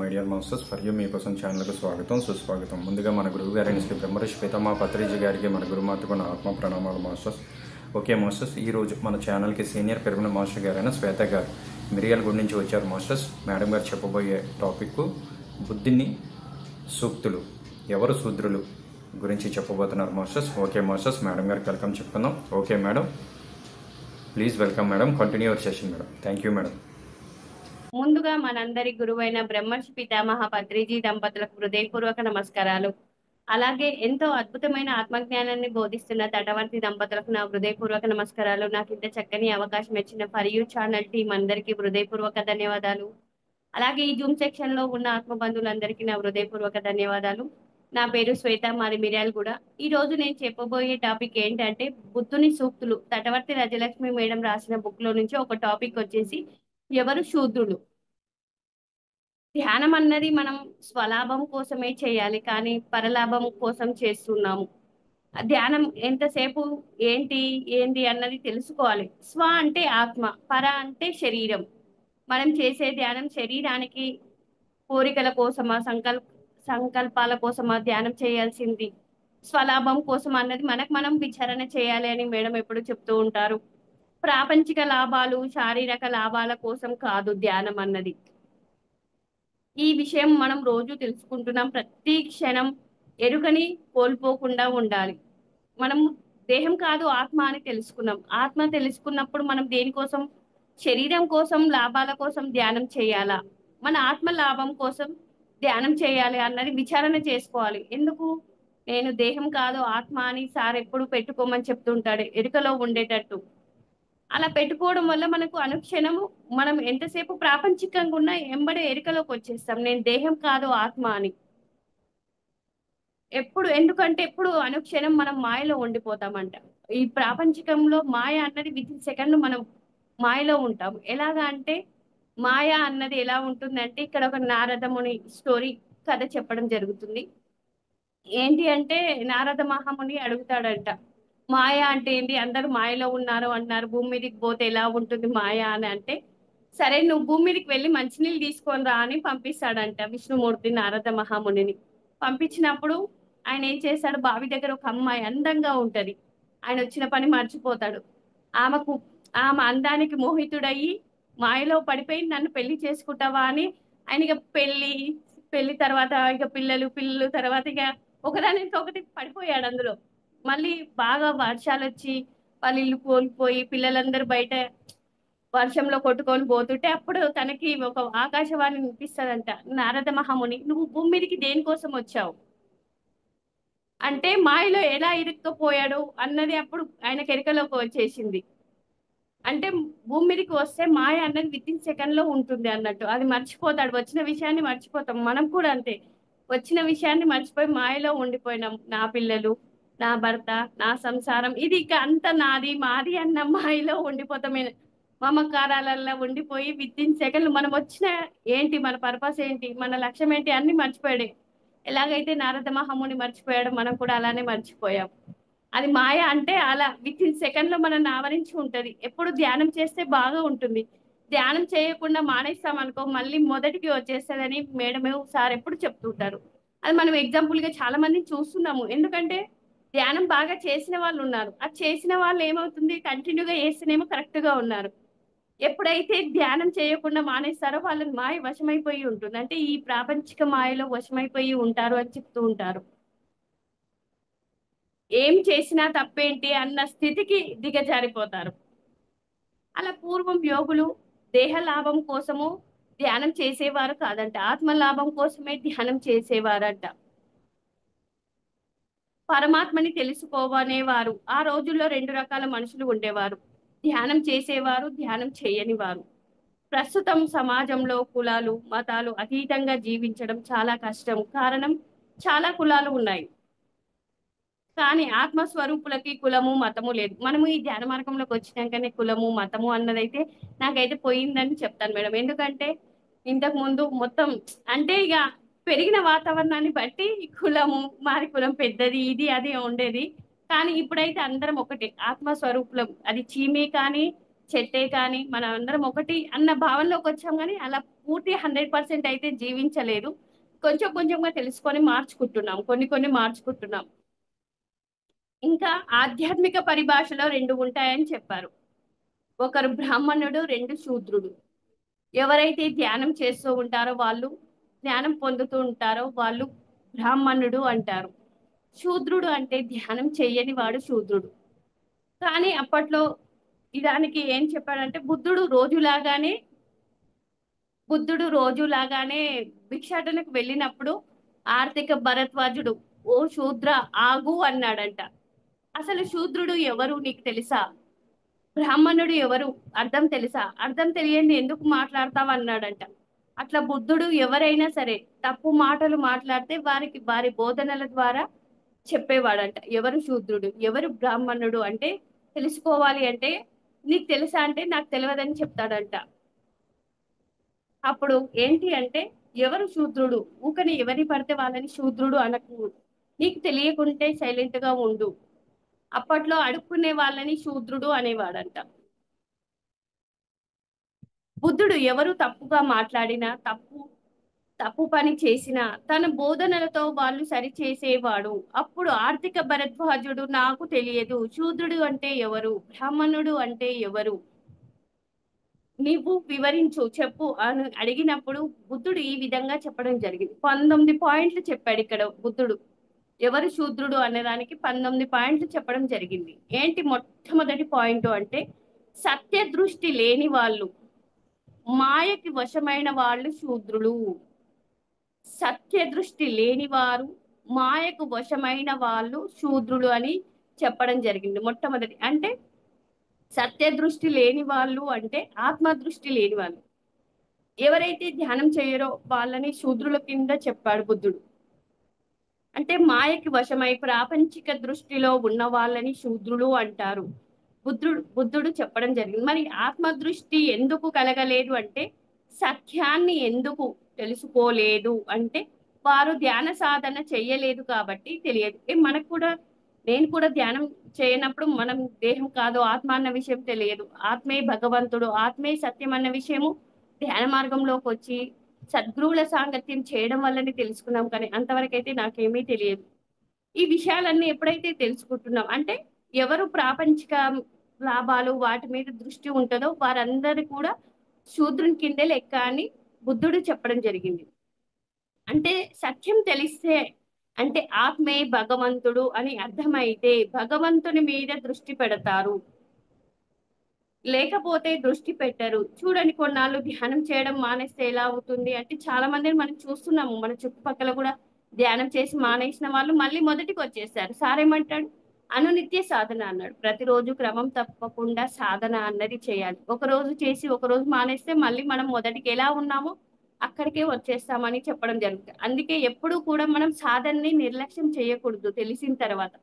Media masters for you మీకోసం ఛానల్కు స్వాగతం సుస్వాగతం. ముందుగా మన గురువు గారైన శ్రీ బ్రహ్మర్షి పితామహ పత్రిజీ గారికి మన గురుమాతకు నా ఆత్మ ప్రణామాలు మాస్టర్స్. ఓకే మాస్టర్స్, ఈరోజు మన ఛానల్కి సీనియర్ పెరుగున మాస్టర్ గారైన శ్వేత గారు మిరియాల గుడి నుంచి వచ్చారు మాస్టర్స్. మేడం గారు చెప్పబోయే టాపిక్ బుద్ధిని సూక్తులు ఎవరు శూద్రులు గురించి చెప్పబోతున్నారు మాస్టర్స్. ఓకే మాస్టర్స్, మేడం గారికి వెల్కమ్ చెప్పుకుందాం. Okay madam, please welcome madam, continue your session madam. Thank you madam. ముందుగా మనందరి గురువైన బ్రహ్మర్షి పితామహ పత్రిజీ దంపతులకు హృదయపూర్వక నమస్కారాలు. అలాగే ఎంతో అద్భుతమైన ఆత్మజ్ఞానాన్ని బోధిస్తున్న తటవర్తి దంపతులకు నా హృదయపూర్వక నమస్కారాలు. నాకు ఇంత చక్కని అవకాశం ఇచ్చిన ఫర్ యూ ఛానల్ టీం అందరికీ హృదయపూర్వక ధన్యవాదాలు. అలాగే ఈ జూమ్ సెక్షన్ లో ఉన్న ఆత్మబంధువులందరికీ నా హృదయపూర్వక ధన్యవాదాలు. నా పేరు శ్వేత, మాది మిర్యాల కూడా. ఈ రోజు నేను చెప్పబోయే టాపిక్ ఏంటంటే బుద్ధుని సూక్తులు. తటవర్తి రాజలక్ష్మి మేడం రాసిన బుక్ లో నుంచి ఒక టాపిక్ వచ్చేసి ఎవరు శూద్రులు. ధ్యానం అన్నది మనం స్వలాభం కోసమే చేయాలి, కానీ పరలాభం కోసం చేస్తున్నాము. ధ్యానం ఎంతసేపు ఏంటి అన్నది తెలుసుకోవాలి. స్వ అంటే ఆత్మ, పర అంటే శరీరం. మనం చేసే ధ్యానం శరీరానికి కోరికల కోసమా, సంకల్పాల కోసమా ధ్యానం చేయాల్సింది స్వలాభం కోసం అన్నది మనకు మనం విచారణ చేయాలి అని మేడం ఎప్పుడు చెప్తూ ఉంటారు. ప్రాపంచిక లాభాలు, శారీరక లాభాల కోసం కాదు ధ్యానం అన్నది. ఈ విషయం మనం రోజు తెలుసుకుంటున్నాం. ప్రతి క్షణం ఎరుకని కోల్పోకుండా ఉండాలి. మనం దేహం కాదు ఆత్మ అని తెలుసుకున్నాం. ఆత్మ తెలుసుకున్నప్పుడు మనం దేనికోసం, శరీరం కోసం, లాభాల కోసం ధ్యానం చేయాలా, మన ఆత్మ లాభం కోసం ధ్యానం చేయాలి అన్నది విచారణ చేసుకోవాలి. ఎందుకు నేను దేహం కాదు ఆత్మ అని సార్ ఎప్పుడు పెట్టుకోమని చెప్తుంటాడు, ఎరుకలో ఉండేటట్టు. అలా పెట్టుకోవడం వల్ల మనకు అనుక్షణము మనం ఎంతసేపు ప్రాపంచికంగా ఉన్నా ఎంబడే ఎరుకలోకి వచ్చేస్తాం, నేను దేహం కాదు ఆత్మ అని. ఎందుకంటే ఎప్పుడు అనుక్షణం మనం మాయలో ఉండిపోతామంట. ఈ ప్రాపంచికంలో మాయ అన్నది వితిన్ సెకండ్ మనం మాయలో ఉంటాం. ఎలాగా అంటే మాయ అన్నది ఎలా ఉంటుందంటే, ఇక్కడ ఒక నారదముని స్టోరీ కథ చెప్పడం జరుగుతుంది. ఏంటి అంటే నారద మహాముని అడుగుతాడంట, మాయ అంటే ఏంటి, అందరూ మాయలో ఉన్నారు అన్నారు, భూమి మీదకి పోతే ఎలా ఉంటుంది మాయ అని. అంటే సరే నువ్వు భూమి మీదకి వెళ్ళి మంచినీళ్ళు తీసుకొని రా అని పంపిస్తాడంట విష్ణుమూర్తి నారద మహామునిని. పంపించినప్పుడు ఆయన ఏం చేస్తాడు, బావి దగ్గర ఒక అమ్మాయి అందంగా ఉంటది. ఆయన వచ్చిన పని మర్చిపోతాడు. ఆమెకు ఆమె అందానికి మోహితుడయ్యి మాయలో పడిపోయి నన్ను పెళ్లి చేసుకుంటావా అని ఆయన ఇక పెళ్లి తర్వాత ఇక పిల్లలు తర్వాత ఇక ఒకదానికి ఒకటి పడిపోయాడు అందులో. మళ్ళీ బాగా వర్షాలు వచ్చి వాళ్ళ ఇల్లు కోల్పోయి పిల్లలందరూ బయట వర్షంలో కొట్టుకొని పోతుంటే అప్పుడు తనకి ఒక ఆకాశవాణి వినిపిస్తదంట, నారద మహాముని నువ్వు భూమి మీదకి దేనికోసం వచ్చావు అంటే మాయలో ఎలా ఇరుక్కుపోయాడు అన్నది అప్పుడు ఆయన కెరికలోకి వచ్చేసింది. అంటే భూమి మీదకి వస్తే మాయ అన్నది వితిన్ సెకండ్ లో ఉంటుంది అన్నట్టు. అది మర్చిపోతాడు, వచ్చిన విషయాన్ని మర్చిపోతాం. మనం కూడా అంతే, వచ్చిన విషయాన్ని మర్చిపోయి మాయలో ఉండిపోయినాం. నా పిల్లలు, నా భర్త, నా సంసారం, ఇది ఇక అంత నాది మాది అన్న మాయలో ఉండిపోతామే. మమకారాలలో ఉండిపోయి వితిన్ సెకండ్ మనం వచ్చిన ఏంటి, మన పర్పస్ ఏంటి, మన లక్ష్యం ఏంటి అన్ని మర్చిపోయాడు. ఎలాగైతే నారద మహాముని మర్చిపోయాడు, మనం కూడా అలానే మర్చిపోయాం. అది మాయ అంటే అలా వితిన్ సెకండ్ లో మనం ఆవరించి ఉంటది. ఎప్పుడు ధ్యానం చేస్తే బాగా ఉంటుంది. ధ్యానం చేయకుండా మానేస్తాం అనుకో మళ్ళీ మొదటికి వచ్చేస్తుందని మేడం సార్ ఎప్పుడు చెప్తుంటారు. అది మనం ఎగ్జాంపుల్ గా చాలా మందిని చూస్తున్నాము. ఎందుకంటే ధ్యానం బాగా చేసిన వాళ్ళు ఉన్నారు, అది చేసిన వాళ్ళు ఏమవుతుంది కంటిన్యూగా చేస్తేనేమో కరెక్ట్ గా ఉన్నారు. ఎప్పుడైతే ధ్యానం చేయకుండా మానేస్తారో వాళ్ళని మాయ వశమైపోయి ఉంటుంది. అంటే ఈ ప్రాపంచిక మాయలో వశమైపోయి ఉంటారు అని చెప్తూ ఉంటారు. ఏం చేసినా తప్పేంటి అన్న స్థితికి దిగజారిపోతారు. అలా పూర్వం యోగులు దేహ లాభం కోసము ధ్యానం చేసేవారు కాదంట, ఆత్మ లాభం కోసమే ధ్యానం చేసేవారంట. పరమాత్మని తెలుసుకోవనేవారు. ఆ రోజుల్లో రెండు రకాల మనుషులు ఉండేవారు, ధ్యానం చేసేవారు, ధ్యానం చేయని వారు. ప్రస్తుతం సమాజంలో కులాలు మతాలు అతీతంగా జీవించడం చాలా కష్టం. కారణం, చాలా కులాలు ఉన్నాయి కానీ ఆత్మస్వరూపులకి కులము మతము లేదు. మనము ఈ ధ్యాన మార్గంలోకి వచ్చినాకనే కులము మతము అన్నదైతే నాకైతే పోయిందని చెప్తాను మేడం. ఎందుకంటే ఇంతకు ముందు మొత్తం అంటే ఇక పెరిగిన వాతావరణాన్ని బట్టి కులము, మారి కులం పెద్దది ఇది అది ఉండేది. కానీ ఇప్పుడైతే అందరం ఒకటే ఆత్మస్వరూపులం. అది చీమే కానీ చెట్టే కానీ మనం అందరం ఒకటి అన్న భావనలోకి వచ్చాం, కానీ అలా పూర్తి 100% అయితే జీవించలేదు. కొంచెం కొంచెంగా తెలుసుకొని మార్చుకుంటున్నాం, కొన్ని కొన్ని మార్చుకుంటున్నాం. ఇంకా ఆధ్యాత్మిక పరిభాషలో రెండు ఉంటాయని చెప్పారు. ఒకరు బ్రాహ్మణుడు, రెండు శూద్రుడు. ఎవరైతే ధ్యానం చేస్తూ ఉంటారో వాళ్ళు, జ్ఞానం పొందుతూ ఉంటారో వాళ్ళు బ్రాహ్మణుడు అంటారు. శూద్రుడు అంటే ధ్యానం చెయ్యని వాడు శూద్రుడు. కానీ అప్పట్లో ఇదానికి ఏం చెప్పాడంటే బుద్ధుడు రోజులాగానే భిక్షాటనకు వెళ్ళినప్పుడు ఆర్థిక భరద్వాజుడు, ఓ శూద్ర ఆగు అన్నాడంట. అసలు శూద్రుడు ఎవరు నీకు తెలుసా? బ్రాహ్మణుడు ఎవరు అర్థం తెలుసా? అర్థం తెలియంది ఎందుకు మాట్లాడతావు అన్నాడంట. అట్లా బుద్ధుడు ఎవరైనా సరే తప్పు మాటలు మాట్లాడితే వారికి వారి బోధనల ద్వారా చెప్పేవాడంట. ఎవరు శూద్రుడు, ఎవరు బ్రాహ్మణుడు అంటే తెలుసుకోవాలి అంటే, నీకు తెలుసా అంటే నాకు తెలియదని చెప్తాడంట. అప్పుడు ఏంటి అంటే, ఎవరు శూద్రుడు, ఊకని ఎవరి పడితే వాళ్ళని శూద్రుడు అనకు, నీకు తెలియకుంటే సైలెంట్ గా ఉండు. అప్పట్లో అడుక్కునే వాళ్ళని శూద్రుడు అనేవాడంట. బుద్ధుడు ఎవరు తప్పుగా మాట్లాడినా, తప్పు పని చేసినా తన బోధనలతో వాళ్ళు సరిచేసేవాడు. అప్పుడు ఆర్థిక భరద్వాజుడు, నాకు తెలియదు శూద్రుడు అంటే ఎవరు, బ్రాహ్మణుడు అంటే ఎవరు, నీవు వివరించు చెప్పు అని అడిగినప్పుడు బుద్ధుడు ఈ విధంగా చెప్పడం జరిగింది. 19 పాయింట్లు చెప్పాడు ఇక్కడ బుద్ధుడు. ఎవరు శూద్రుడు అనేదానికి 19 పాయింట్లు చెప్పడం జరిగింది. ఏంటి మొట్టమొదటి పాయింట్ అంటే, సత్య దృష్టి లేని వాళ్ళు, మాయకి వశమైన వాళ్ళు శూద్రులు. సత్య దృష్టి లేని వారు, మాయకు వశమైన వాళ్ళు శూద్రులు అని చెప్పడం జరిగింది. మొట్టమొదటి అంటే సత్య దృష్టి లేని వాళ్ళు అంటే ఆత్మ దృష్టి లేని వాళ్ళు. ఎవరైతే ధ్యానం చేయరో వాళ్ళని శూద్రుల కింద చెప్పాడు బుద్ధుడు. అంటే మాయకి వశమై ప్రాపంచిక దృష్టిలో ఉన్న వాళ్ళని శూద్రులు అంటారు. బుద్ధుడు చెప్పడం జరిగింది. మరి ఆత్మ దృష్టి ఎందుకు కలగలేదు అంటే, సత్యాన్ని ఎందుకు తెలుసుకోలేదు అంటే, వారు ధ్యాన సాధన చెయ్యలేదు కాబట్టి తెలియదు. మనకు కూడా, నేను కూడా ధ్యానం చేయనప్పుడు మనం దేహం కాదు ఆత్మ అన్న విషయం తెలియదు. ఆత్మే భగవంతుడు, ఆత్మే సత్యం అన్న విషయము ధ్యాన మార్గంలోకి వచ్చి సద్గురువుల సాంగత్యం చేయడం వల్లనే తెలుసుకున్నాం. కానీ అంతవరకైతే నాకేమీ తెలియదు. ఈ విషయాలన్నీ ఎప్పుడైతే తెలుసుకుంటున్నాం అంటే, ఎవరు ప్రాపంచిక లాభాలు వాటి మీద దృష్టి ఉంటుందో వారందరూ కూడా శూద్రుని కిందే లెక్క అని బుద్ధుడు చెప్పడం జరిగింది. అంటే సత్యం తెలిస్తే, అంటే ఆత్మే భగవంతుడు అని అర్థమైతే భగవంతుని మీద దృష్టి పెడతారు, లేకపోతే దృష్టి పెట్టరు. చూడండి, కొన్నాళ్ళు ధ్యానం చేయడం మానేస్తే ఎలా అవుతుంది అంటే, చాలా మందిని మనం చూస్తున్నాము. మన చుట్టుపక్కల కూడా ధ్యానం చేసి మానేసిన వాళ్ళు మళ్ళీ మొదటికి వచ్చేసారు. సార్ ఏమంటాడు, అనునిత్య సాధన అన్నాడు. ప్రతిరోజు క్రమం తప్పకుండా సాధన అన్నది చేయాలి. ఒక రోజు చేసి ఒక రోజు మానేస్తే మళ్ళీ మనం మొదటికి ఎలా ఉన్నామో అక్కడికే వచ్చేస్తామని చెప్పడం జరుగుతుంది. అందుకే ఎప్పుడూ కూడా మనం సాధనని నిర్లక్ష్యం చేయకూడదు. తెలిసిన తర్వాత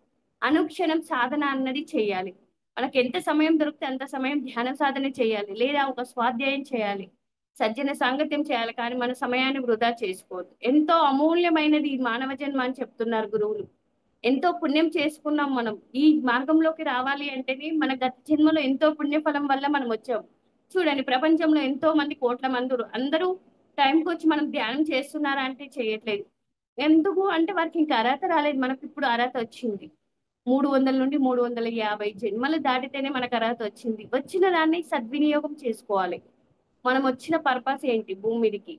అనుక్షణం సాధన అన్నది చేయాలి. మనకి ఎంత సమయం దొరికితే అంత సమయం ధ్యాన సాధన చేయాలి, లేదా ఒక స్వాధ్యాయం చేయాలి, సజ్జన సాంగత్యం చేయాలి. కానీ మన సమయాన్ని వృధా చేసుకోవద్దు. ఎంతో అమూల్యమైనది ఈ మానవ జన్మ అని చెప్తున్నారు గురువులు. ఎంతో పుణ్యం చేసుకున్నాం మనం. ఈ మార్గంలోకి రావాలి అంటేనే మన గత జన్మలో ఎంతో పుణ్యఫలం వల్ల మనం వచ్చాం. చూడండి, ప్రపంచంలో ఎంతో మంది, కోట్ల మంది అందరూ టైంకి వచ్చి మనం ధ్యానం చేస్తున్నారా అంటే చేయట్లేదు. ఎందుకు అంటే వారికి ఇంకా అర్హత రాలేదు. మనకు ఇప్పుడు అర్హత వచ్చింది. 300 నుండి 350 జన్మలు దాటితేనే మనకు అర్హత వచ్చింది. వచ్చిన దాన్ని సద్వినియోగం చేసుకోవాలి. మనం వచ్చిన పర్పస్ ఏంటి భూమి మీదకి,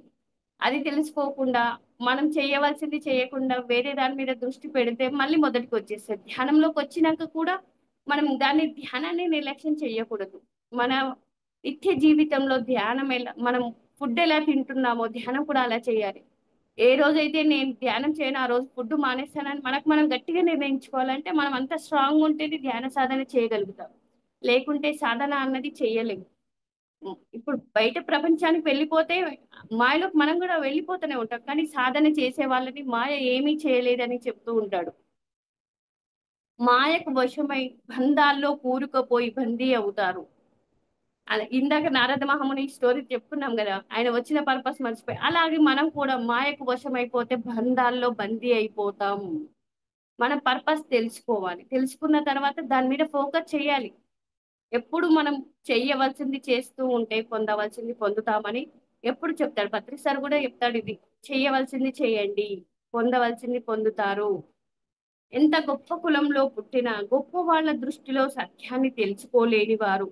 అది తెలుసుకోకుండా మనం చేయవలసింది చేయకుండా వేరే దాని మీద దృష్టి పెడితే మళ్ళీ మొదటికి వచ్చేస్తుంది. ధ్యానంలోకి వచ్చినాక కూడా మనం ధ్యానాన్ని నిర్లక్ష్యం చేయకూడదు. మన నిత్య జీవితంలో ధ్యానం ఎలా, మనం ఫుడ్ ఎలా తింటున్నామో ధ్యానం కూడా అలా చేయాలి. ఏ రోజైతే నేను ధ్యానం చేయను ఆ రోజు ఫుడ్ మానేస్తానని మనకు మనం గట్టిగా నిర్ణయించుకోవాలంటే, మనం అంత స్ట్రాంగ్ ఉంటేనే ధ్యాన సాధన చేయగలుగుతాం. లేకుంటే సాధన అన్నది చేయలేము. ఇప్పుడు బయట ప్రపంచానికి వెళ్ళిపోతే మాయలోకి మనం కూడా వెళ్ళిపోతూనే ఉంటాం. కానీ సాధన చేసే వాళ్ళని మాయ ఏమీ చేయలేదని చెప్తూ ఉంటాడు. మాయకు వశమై బంధాల్లో కూరుకుపోయి బందీ అవుతారు. ఇందాక నారద మహాముని స్టోరీ చెప్పుకున్నాం కదా, ఆయన వచ్చిన పర్పస్ మర్చిపోయి. అలాగే మనం కూడా మాయకు వశమైపోతే బంధాల్లో బందీ అయిపోతాం. మన పర్పస్ తెలుసుకోవాలి. తెలుసుకున్న తర్వాత దాని మీద ఫోకస్ చేయాలి. ఎప్పుడు మనం చెయ్యవలసింది చేస్తూ ఉంటే పొందవలసింది పొందుతామని ఎప్పుడు చెప్తాడు. పత్రి సార్ కూడా చెప్తాడు ఇది. చెయ్యవలసింది చేయండి, పొందవలసింది పొందుతారు. ఎంత గొప్ప కులంలో పుట్టినా గొప్ప వాళ్ళ దృష్టిలో సత్యాన్ని తెలుసుకోలేని వారు,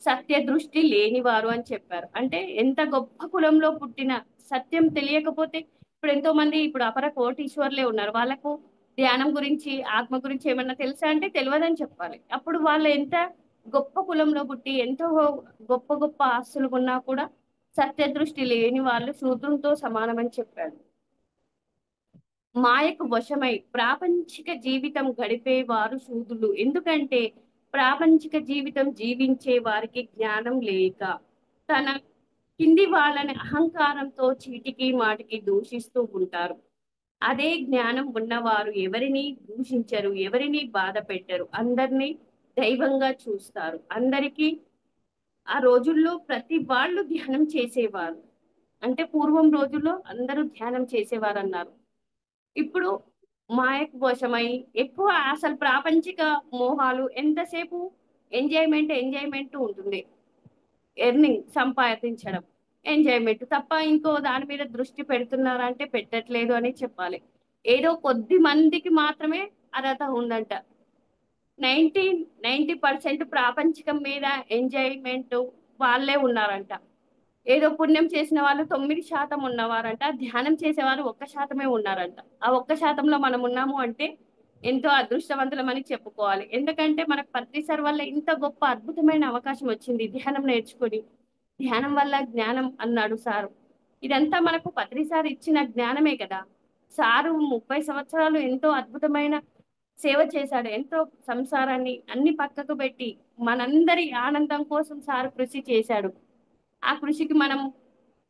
సత్య దృష్టి లేనివారు అని చెప్పారు. అంటే ఎంత గొప్ప కులంలో పుట్టిన సత్యం తెలియకపోతే, ఇప్పుడు ఎంతో మంది ఇప్పుడు అపర కోటీశ్వర్లే ఉన్నారు. వాళ్ళకు ధ్యానం గురించి ఆత్మ గురించి ఏమన్నా తెలుసా అంటే తెలియదని చెప్పాలి. అప్పుడు వాళ్ళు ఎంత గొప్ప కులంలో పుట్టి ఎంతో గొప్ప గొప్ప ఆస్తులు ఉన్నా కూడా సత్య దృష్టి లేని వాళ్ళు శూద్రులతో సమానమని చెప్పాడు. మాయకు వశమై ప్రాపంచిక జీవితం గడిపేవారు శూద్రులు. ఎందుకంటే ప్రాపంచిక జీవితం జీవించే వారికి జ్ఞానం లేక తన కింది వాళ్ళని అహంకారంతో చీటికి మాటికి దూషిస్తూ ఉంటారు. అదే జ్ఞానం ఉన్నవారు ఎవరిని దూషించరు, ఎవరిని బాధ పెట్టరు, అందరినీ దైవంగా చూస్తారు. అందరికీ ఆ రోజుల్లో ప్రతి వాళ్ళు ధ్యానం చేసేవారు. అంటే పూర్వం రోజుల్లో అందరూ ధ్యానం చేసేవారు అన్నారు. ఇప్పుడు మాయకు వశమై ఎక్కువ అసలు ప్రాపంచిక మోహాలు ఎంతసేపు ఎంజాయ్మెంట్ ఉంటుంది. ఎర్నింగ్ సంపాదించడం, ఎంజాయ్మెంట్ తప్ప ఇంకో దాని మీద దృష్టి పెడుతున్నారంటే పెట్టట్లేదు అని చెప్పాలి. ఏదో కొద్ది మందికి మాత్రమే అర్హత ఉందంట. 90% ప్రాపంచికం మీద ఎంజాయ్మెంట్ వాళ్ళే ఉన్నారంట. ఏదో పుణ్యం చేసిన వాళ్ళు 9% ఉన్నవారంట. ధ్యానం చేసేవారు 1% ఉన్నారంట. ఆ 1%లో మనం ఉన్నాము అంటే ఎంతో అదృష్టవంతులమని చెప్పుకోవాలి. ఎందుకంటే మనకు పత్రి సార్ వల్ల ఇంత గొప్ప అద్భుతమైన అవకాశం వచ్చింది ధ్యానం నేర్చుకొని. ధ్యానం వల్ల జ్ఞానం అన్నాడు సారు. ఇదంతా మనకు పత్రి సార్ ఇచ్చిన జ్ఞానమే కదా. సారు 30 సంవత్సరాలు ఎంతో అద్భుతమైన సేవ చేశాడు. ఎంతో సంసారాన్ని అన్ని పక్కకు పెట్టి మనందరి ఆనందం కోసం సారు కృషి చేశాడు. ఆ కృషికి మనం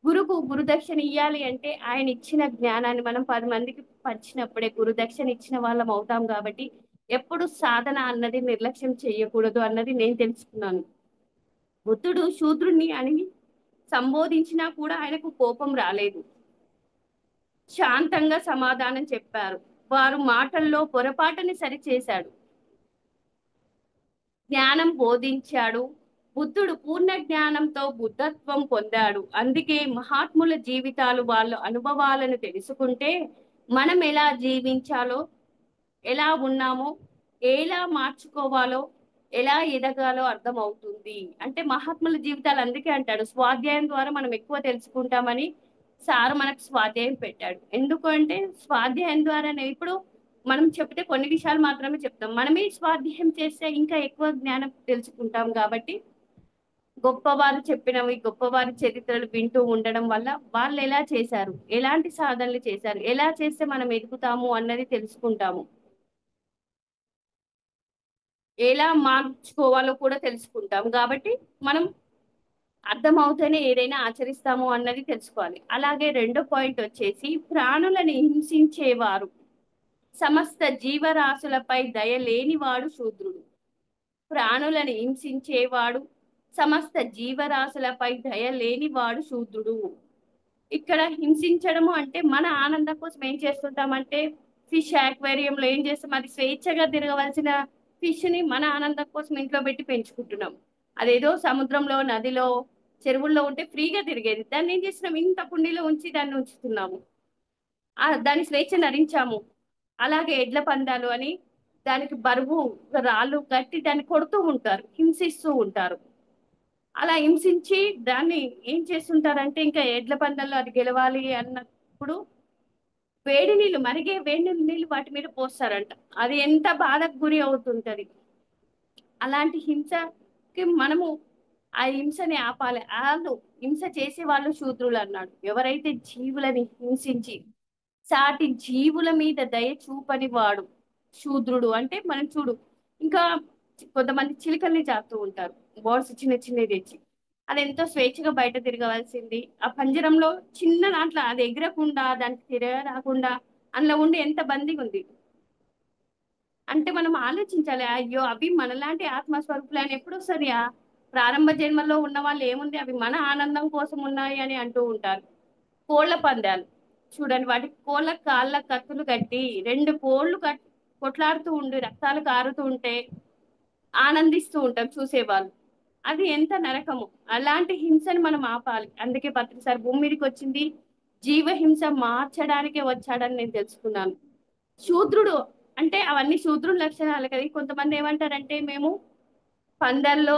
గురుదక్షిణ ఇయ్యాలి అంటే ఆయన ఇచ్చిన జ్ఞానాన్ని మనం 10 మందికి పంచినప్పుడే గురుదక్షిణ ఇచ్చిన వాళ్ళం అవుతాం. కాబట్టి ఎప్పుడు సాధన అన్నది నిర్లక్ష్యం చేయకూడదు అన్నది నేను తెలుసుకున్నాను. బుద్ధుడు శూద్రుణ్ణి అని సంబోధించినా కూడా ఆయనకు కోపం రాలేదు. శాంతంగా సమాధానం చెప్పారు. వారు మాటల్లో పొరపాటుని సరిచేశాడు. జ్ఞానం బోధించాడు. బుద్ధుడు పూర్ణ జ్ఞానంతో బుద్ధత్వం పొందాడు. అందుకే మహాత్ముల జీవితాలు వాళ్ళ అనుభవాలను తెలుసుకుంటే మనం ఎలా జీవించాలో, ఎలా ఉన్నామో, ఎలా మార్చుకోవాలో, ఎలా ఎదగాలో అర్థమవుతుంది. అంటే మహాత్ముల జీవితాలు అందుకే అంటాడు స్వాధ్యాయం ద్వారా మనం ఎక్కువ తెలుసుకుంటామని సార్ మనకు స్వాధ్యాయం పెట్టాడు. ఎందుకంటే స్వాధ్యాయం ద్వారానే ఇప్పుడు మనం చెప్తే కొన్ని విషయాలు మాత్రమే చెప్తాం. మనమే స్వాధ్యాయం చేస్తే ఇంకా ఎక్కువ జ్ఞానం తెలుసుకుంటాం. కాబట్టి గొప్పవారు చెప్పినవి, గొప్పవారి చరిత్రలు వింటూ ఉండడం వల్ల వాళ్ళు ఎలా చేశారు, ఎలాంటి సాధనలు చేశారు, ఎలా చేస్తే మనం ఎదుగుతాము అన్నది తెలుసుకుంటాము. ఎలా మార్చుకోవాలో కూడా తెలుసుకుంటాం. కాబట్టి మనం అర్థమవుతేనే ఏదైనా ఆచరిస్తాము అన్నది తెలుసుకోవాలి. అలాగే రెండో పాయింట్ వచ్చేసి ప్రాణులను హింసించేవారు, సమస్త జీవరాశులపై దయ లేనివాడు శూద్రుడు. ప్రాణులను హింసించేవాడు, సమస్త జీవరాశులపై దయ లేనివాడు శూద్రుడు. ఇక్కడ హింసించడము అంటే మన ఆనందం కోసం ఏం చేస్తుంటామంటే ఫిష్ ఆక్వేరియంలో ఏం చేస్తాం, అది స్వేచ్ఛగా తిరగవలసిన ఫిష్ ని మన ఆనందం కోసం ఇంట్లో పెట్టి పెంచుకుంటున్నాం. అదేదో సముద్రంలో, నదిలో, చెరువుల్లో ఉంటే ఫ్రీగా తిరిగేది. దాన్ని ఏం చేస్తున్నాం, ఇంత కుండీలో ఉంచి దాన్ని ఉంచుతున్నాము. దాని స్వేచ్ఛ నరించాము. అలాగే ఎడ్ల పందాలు అని దానికి బరువు రాళ్ళు కట్టి దాన్ని కొడుతూ ఉంటారు, హింసిస్తూ ఉంటారు. అలా హింసించి దాన్ని ఏం చేస్తుంటారంటే ఇంకా ఎడ్ల పందాల్లో అది గెలవాలి అన్నప్పుడు వేడి నీళ్ళు వాటి మీద పోస్తారంట. అది ఎంత బాధకు గురి అవుతుంటది. అలాంటి హింసకి మనము ఆ హింసని ఆపాలి. వాళ్ళు హింస చేసే వాళ్ళు శూద్రులు అన్నాడు. ఎవరైతే జీవులని హింసించి సాటి జీవుల మీద దయ చూపని వాడు శూద్రుడు. అంటే మనం చూడు, ఇంకా కొంతమంది చిలుకల్ని చాపుతూ ఉంటారు, బోర్డ్స్ చిన్న చిన్నవి తెచ్చి. అది ఎంతో స్వేచ్ఛగా బయట తిరగవలసింది. ఆ పంజరంలో చిన్న దాంట్లో అది ఎగరకుండా దానికి తిరగ రాకుండా అందులో ఉండి ఎంత బందీగా ఉంది. అంటే మనం ఆలోచించాలి, అయ్యో అవి మనలాంటి ఆత్మస్వరూపులు అని ఎప్పుడు వస్తుంది. ఆ ప్రారంభ జన్మల్లో ఉన్న వాళ్ళు ఏముంది, అవి మన ఆనందం కోసం ఉన్నాయి అని అంటూ ఉంటారు. కోళ్ల పందాలు చూడండి, వాటి కోళ్ళ కాళ్ళ కత్తులు కట్టి రెండు కోళ్లు కొట్లాడుతూ ఉండి రక్తాలు కారుతూ ఉంటే ఆనందిస్తూ ఉంటాం చూసేవాళ్ళు. అది ఎంత నరకము. అలాంటి హింసను మనం ఆపాలి. అందుకే సార్ భూమి మీదకి వచ్చింది జీవహింస మార్చడానికే వచ్చాడని నేను తెలుసుకున్నాను. శూద్రుడు అంటే అవన్నీ శూద్రుని లక్షణాలు కదా. కొంతమంది ఏమంటారంటే మేము పందాల్లో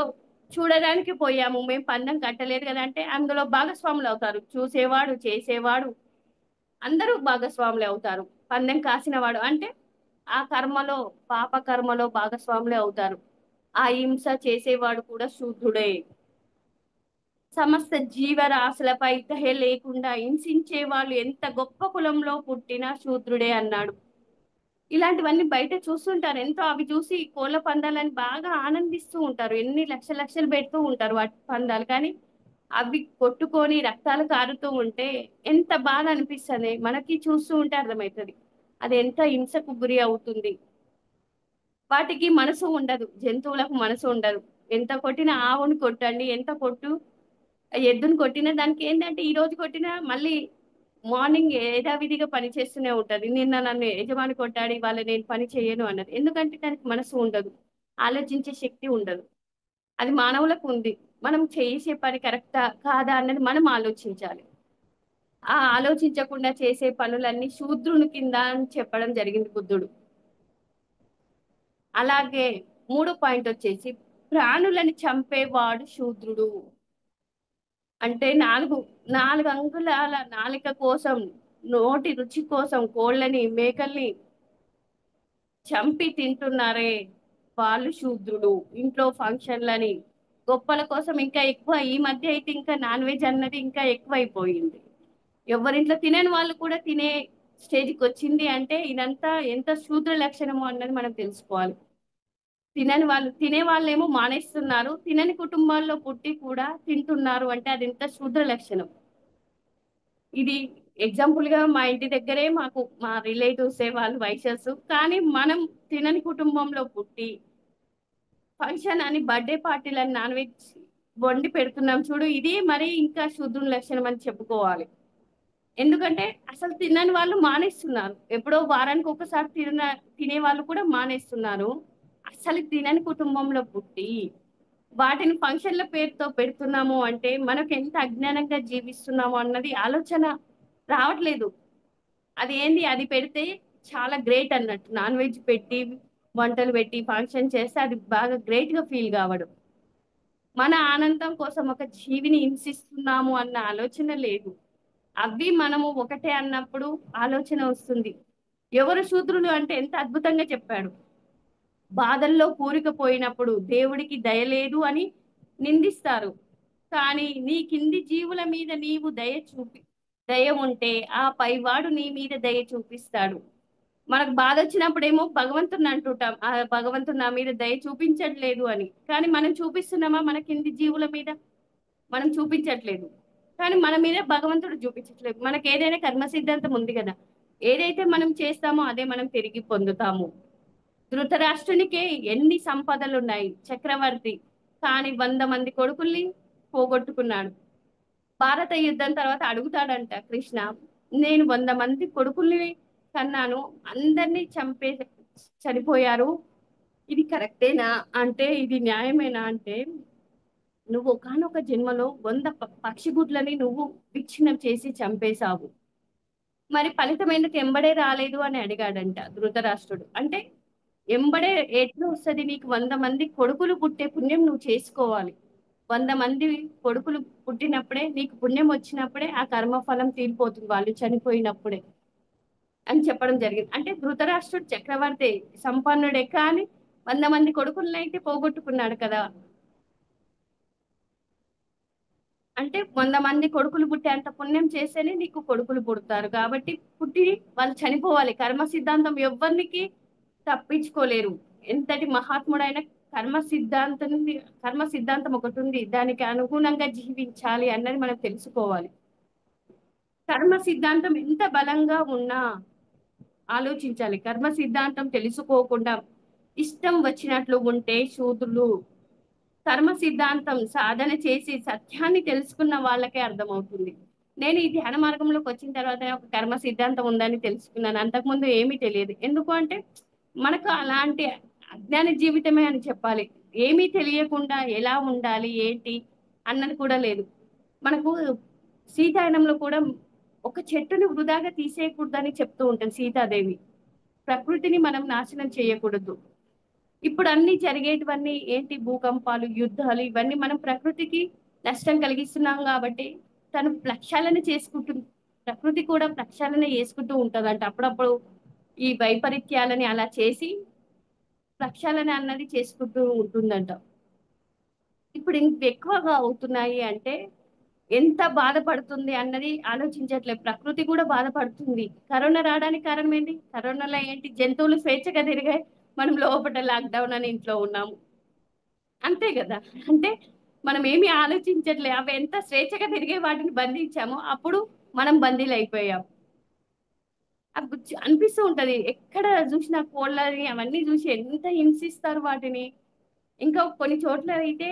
చూడడానికి పోయాము, మేము పందెం కట్టలేదు కదా అంటే అందులో భాగస్వాములు అవుతారు. చూసేవాడు, చేసేవాడు అందరూ భాగస్వాములే అవుతారు. పందెం కాసినవాడు అంటే ఆ కర్మలో, పాప కర్మలో భాగస్వాములే అవుతారు. ఆ హింస చేసేవాడు కూడా శూద్రుడే. సమస్త జీవరాశులపై దయ లేకుండా హింసించే వాళ్ళు ఎంత గొప్ప కులంలో పుట్టినా శూద్రుడే అన్నాడు. ఇలాంటివన్నీ బయట చూస్తుంటారు. ఎంతో అవి చూసి కోళ్ళ పందాలని బాగా ఆనందిస్తూ ఉంటారు. ఎన్ని లక్షలు లక్షలు పెడుతూ ఉంటారు వాటి పందాలు. కానీ అవి కొట్టుకొని రక్తాలు కారుతూ ఉంటే ఎంత బాధ అనిపిస్తుంది. మనకి చూస్తూ ఉంటే అర్థమవుతుంది అది ఎంత హింసకు గురి అవుతుంది. వాటికి మనసు ఉండదు, జంతువులకు మనసు ఉండదు. ఎంత కొట్టిన ఆవుని కొట్టండి, ఎంత కొట్టు ఎద్దుని కొట్టిన దానికి ఏంటంటే ఈ రోజు కొట్టినా మళ్ళీ మార్నింగ్ యథావిధిగా పని చేస్తూనే ఉంటది. నిన్న నన్ను యజమాని కొట్టాడు, ఇవాళ నేను పని చేయను అన్నది. ఎందుకంటే దానికి మనసు ఉండదు, ఆలోచించే శక్తి ఉండదు. అది మానవులకు ఉంది. మనం చేసే పని కరెక్టా కాదా అన్నది మనం ఆలోచించాలి. ఆ ఆలోచించకుండా చేసే పనులన్నీ శూద్రుని కింద అని చెప్పడం జరిగింది బుద్ధుడు. అలాగే మూడో పాయింట్ వచ్చేసి ప్రాణులని చంపేవాడు శూద్రుడు. అంటే నాలుగు నాలుగు అంగుళాల నాలిక కోసం, నోటి రుచి కోసం కోళ్ళని మేకల్ని చంపి తింటున్నారే వాళ్ళు శూద్రుడు. ఇంట్లో ఫంక్షన్లని గొప్పల కోసం ఇంకా ఎక్కువ, ఈ మధ్య అయితే ఇంకా నాన్ వెజ్ అన్నది ఇంకా ఎక్కువైపోయింది. ఎవరింట్లో తినని వాళ్ళు కూడా తినే స్టేజ్కి వచ్చింది అంటే ఇదంతా ఎంత శూద్ర లక్షణము అన్నది మనం తెలుసుకోవాలి. తినని వాళ్ళు, తినే వాళ్ళేమో మానేస్తున్నారు, తినని కుటుంబాల్లో పుట్టి కూడా తింటున్నారు అంటే అది ఎంత శూద్ర లక్షణం. ఇది ఎగ్జాంపుల్ గా మా ఇంటి దగ్గరే మాకు మా రిలేటివ్సే వాళ్ళు వైశ్యస్, కానీ మనం తినని కుటుంబంలో పుట్టి ఫంక్షన్ అని బర్త్డే పార్టీలని నాన్ వెజ్ వండి పెడుతున్నాం చూడు, ఇది మరి ఇంకా శూద్రుని లక్షణం అని చెప్పుకోవాలి. ఎందుకంటే అసలు తినని వాళ్ళు మానేస్తున్నారు, ఎప్పుడో వారానికి ఒకసారి తినే వాళ్ళు కూడా మానేస్తున్నారు. అసలు తినని కుటుంబంలో పుట్టి వాటిని ఫంక్షన్ల పేరుతో పెడుతున్నాము అంటే మనకు ఎంత అజ్ఞానంగా జీవిస్తున్నాము అన్నది ఆలోచన రావట్లేదు. అది ఏంది, అది పెడితే చాలా గ్రేట్ అన్నట్టు. నాన్ వెజ్ పెట్టి వంటలు పెట్టి ఫంక్షన్ చేస్తే అది బాగా గ్రేట్ గా ఫీల్ కావడం. మన ఆనందం కోసం ఒక జీవిని హింసిస్తున్నాము అన్న ఆలోచన లేదు. అవి మనము ఒకటే అన్నప్పుడు ఆలోచన వస్తుంది. ఎవరు శూద్రులు అంటే ఎంత అద్భుతంగా చెప్పాడు. బాధల్లో కూరుకుపోయినప్పుడు దేవుడికి దయ లేదు అని నిందిస్తారు. కానీ నీ కింది జీవుల మీద నీవు దయ ఉంటే ఆ పైవాడు నీ మీద దయ చూపిస్తాడు. మనకు బాధ వచ్చినప్పుడేమో భగవంతుని అంటుంటాం, ఆ భగవంతుడు నా మీద దయ చూపించట్లేదు అని. కానీ మనం చూపిస్తున్నామా మన కింది జీవుల మీద? మనం చూపించట్లేదు. కానీ మన మీద భగవంతుడు చూపించట్లేదు. మనకి ఏదైనా కర్మ సిద్ధాంతం ఉంది కదా, ఏదైతే మనం చేస్తామో అదే మనం తిరిగి పొందుతాము. ధృతరాష్ట్రునికే ఎన్ని సంపదలు ఉన్నాయి, చక్రవర్తి, కానీ 100 మంది కొడుకుల్ని పోగొట్టుకున్నాడు. భారత యుద్ధం తర్వాత అడుగుతాడంట కృష్ణ, నేను 100 మంది కొడుకుల్ని కన్నాను, అందరినీ చనిపోయారు, ఇది కరెక్టేనా అంటే, ఇది న్యాయమేనా అంటే, నువ్వు ఒకానొక జన్మలో 100 పక్షి గుడ్లని నువ్వు విచ్ఛిన్నం చేసి చంపేశావు, మరి ఫలితం ఎందుకు ఎంబడే రాలేదు అని అడిగాడంట ధృతరాష్ట్రుడు. అంటే ఎంబడే ఎట్లా వస్తుంది, నీకు 100 మంది కొడుకులు పుట్టే పుణ్యం నువ్వు చేసుకోవాలి. 100 మంది కొడుకులు పుట్టినప్పుడే నీకు పుణ్యం వచ్చినప్పుడే ఆ కర్మఫలం తీరిపోతుంది వాళ్ళు చనిపోయినప్పుడే అని చెప్పడం జరిగింది. అంటే ధృతరాష్ట్రుడు చక్రవర్తి, సంపన్నుడే, కానీ 100 మంది కొడుకులను అయితే పోగొట్టుకున్నాడు కదా. అంటే 100 మంది కొడుకులు పుట్టే అంత పుణ్యం చేస్తేనే నీకు కొడుకులు పుడతారు. కాబట్టి పుట్టి వాళ్ళు చనిపోవాలి. కర్మ సిద్ధాంతం ఎవ్వరికి తప్పించుకోలేరు. ఎంతటి మహాత్ముడైన కర్మ సిద్ధాంతం కర్మ సిద్ధాంతం ఒకటి ఉంది, దానికి అనుగుణంగా జీవించాలి అన్నది మనం తెలుసుకోవాలి. కర్మ సిద్ధాంతం ఎంత బలంగా ఉన్నా ఆలోచించాలి. కర్మ సిద్ధాంతం తెలుసుకోకుండా ఇష్టం వచ్చినట్లు ఉంటే శూద్రులు. కర్మ సిద్ధాంతం సాధన చేసి సత్యాన్ని తెలుసుకున్న వాళ్ళకే అర్థమవుతుంది. నేను ఈ ధ్యాన మార్గంలోకి వచ్చిన తర్వాత ఒక కర్మ సిద్ధాంతం ఉందని తెలుసుకున్నాను. అంతకుముందు ఏమీ తెలియదు. ఎందుకు అంటే మనకు అలాంటి అజ్ఞాన జీవితమే అని చెప్పాలి. ఏమీ తెలియకుండా ఎలా ఉండాలి ఏంటి అన్నది కూడా లేదు. మనకు సీతాయనంలో కూడా ఒక చెట్టుని వృధాగా తీసేయకూడదని చెప్తూ ఉంటుంది సీతాదేవి. ప్రకృతిని మనం నాశనం చేయకూడదు. ఇప్పుడు అన్ని జరిగేటివన్నీ ఏంటి భూకంపాలు, యుద్ధాలు ఇవన్నీ మనం ప్రకృతికి నష్టం కలిగిస్తున్నాం కాబట్టి తను ప్రక్షాళన చేసుకుంటుంది. ప్రకృతి కూడా ప్రక్షాళన చేసుకుంటూ ఉంటదంట. అప్పుడప్పుడు ఈ వైపరీత్యాలని అలా చేసి ప్రక్షాళన అన్నది చేసుకుంటూ ఉంటుందంట. ఇప్పుడు ఇంత ఎక్కువగా అవుతున్నాయి అంటే ఎంత బాధపడుతుంది అన్నది ఆలోచించట్లేదు. ప్రకృతి కూడా బాధపడుతుంది. కరోనా రావడానికి కారణం ఏంటి? కరోనాలో ఏంటి జంతువులు స్వేచ్ఛగా తిరిగాయి. మనం లోపట లాక్‌డౌన్ అని ఇంట్లో ఉన్నాము. అంతే గదా! అంటే మనం ఏమి ఆలోచించట్లే. అవి ఎంత స్వేచ్ఛగా తిరిగే వాటిని బంధించామో అప్పుడు మనం బందీలయిపోయాం. అనిపిస్తూ ఉంటది. ఎక్కడ జూసినా కోళ్ళని అవన్నీ జూసి ఎంత హింసిస్తారు వాటిని. ఇంకా కొన్ని చోట్ల అయితే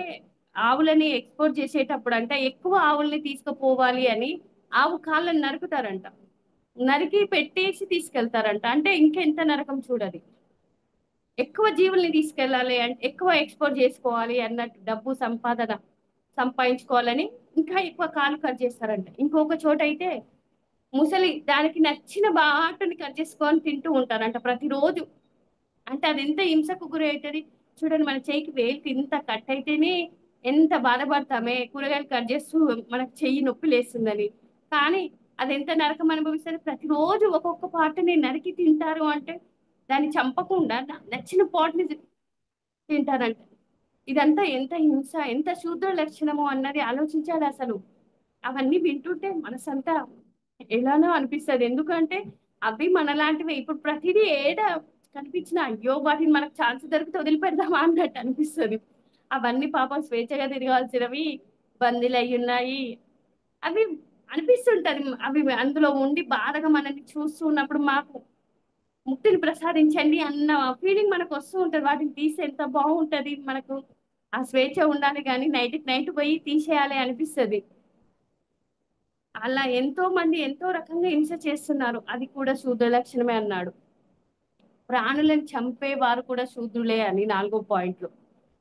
ఆవులని ఎక్స్‌పోర్ట్ చేసేటప్పుడంట ఎక్కువ ఆవుల్ని తీసుకుపోవాలి అని ఆవు కాళ్ళని నరుకుతారంట. నరికి పెట్టేసి తీసుకెళ్తారంట. అంటే ఇంకెంత నరకం చూడది. ఎక్కువ జీవుల్ని తీసుకెళ్ళాలి అంటే ఎక్కువ ఎక్స్‌పోర్ట్ జేసుకోవాలి అన్నట్టు డబ్బు సంపాదన సంపాదించుకోవాలని ఇంకా ఎక్కువ కాళ్ళు కట్ చేస్తారంట. ఇంకొక చోటైతే ముసలి దానికి నచ్చిన బాటుని కట్ చేసుకొని తింటూ ఉంటారంట ప్రతిరోజు. అంటే అదెంత హింసకు గురి అయితది. చూడండి మన చెయ్యికి వేలుకి ఇంత కట్ అయితేనే ఎంత బాధపడతామే కూరగాయలు కట్ చేస్తూ మనకు చెయ్యి నొప్పి లేస్తుందని. కానీ అదెంత నరకం అనుభవిస్తది. ప్రతిరోజు ఒక్కొక్క పార్ట్‌ని నరికి తింటారు అంటే దాన్ని చంపకుండా నచ్చిన పార్ట్‌ని తింటారంట. ఇదంతా ఎంత హింస, ఎంత శూద్ర లక్షణమో అన్నది ఆలోచించాలసలు. అవన్నీ వింటుంటే మనసంతా ఎలానో అనిపిస్తది. ఎందుకంటే అవి మనలాంటివే. ఇప్పుడు ప్రతిదీ ఏడ కనిపించినా అయ్యో! వాటిని మనకు ఛాన్స్ దొరికితే వదిలిపెడదామా అన్నట్టు అనిపిస్తది. అవన్నీ పాపం స్వేచ్ఛగా తిరగాల్సినవి బందీలయ్యున్నాయి. అవి అనిపిస్తుంటది. అవి అందులో ఉండి బాధగా మనల్ని చూస్తూ ఉన్నప్పుడు మాకు ముక్తిని ప్రసాదించండి అన్న ఫీలింగ్ మనకొస్తూ ఉంటది. వాటిని తీస్తే ఎంత బావుంటది మనకు. ఆ స్వేచ్ఛ ఉండాలి గానీ నైట్‌కి నైట్ పోయి తీసేయాలి అనిపిస్తది. అలా ఎంతో మంది ఎంతో రకంగా హింస చేస్తున్నారు. అది కూడా శూద్ర లక్షణమే అన్నాడు. ప్రాణులను చంపేవారు కూడా శూద్రులే అని 4 పాయింట్లు.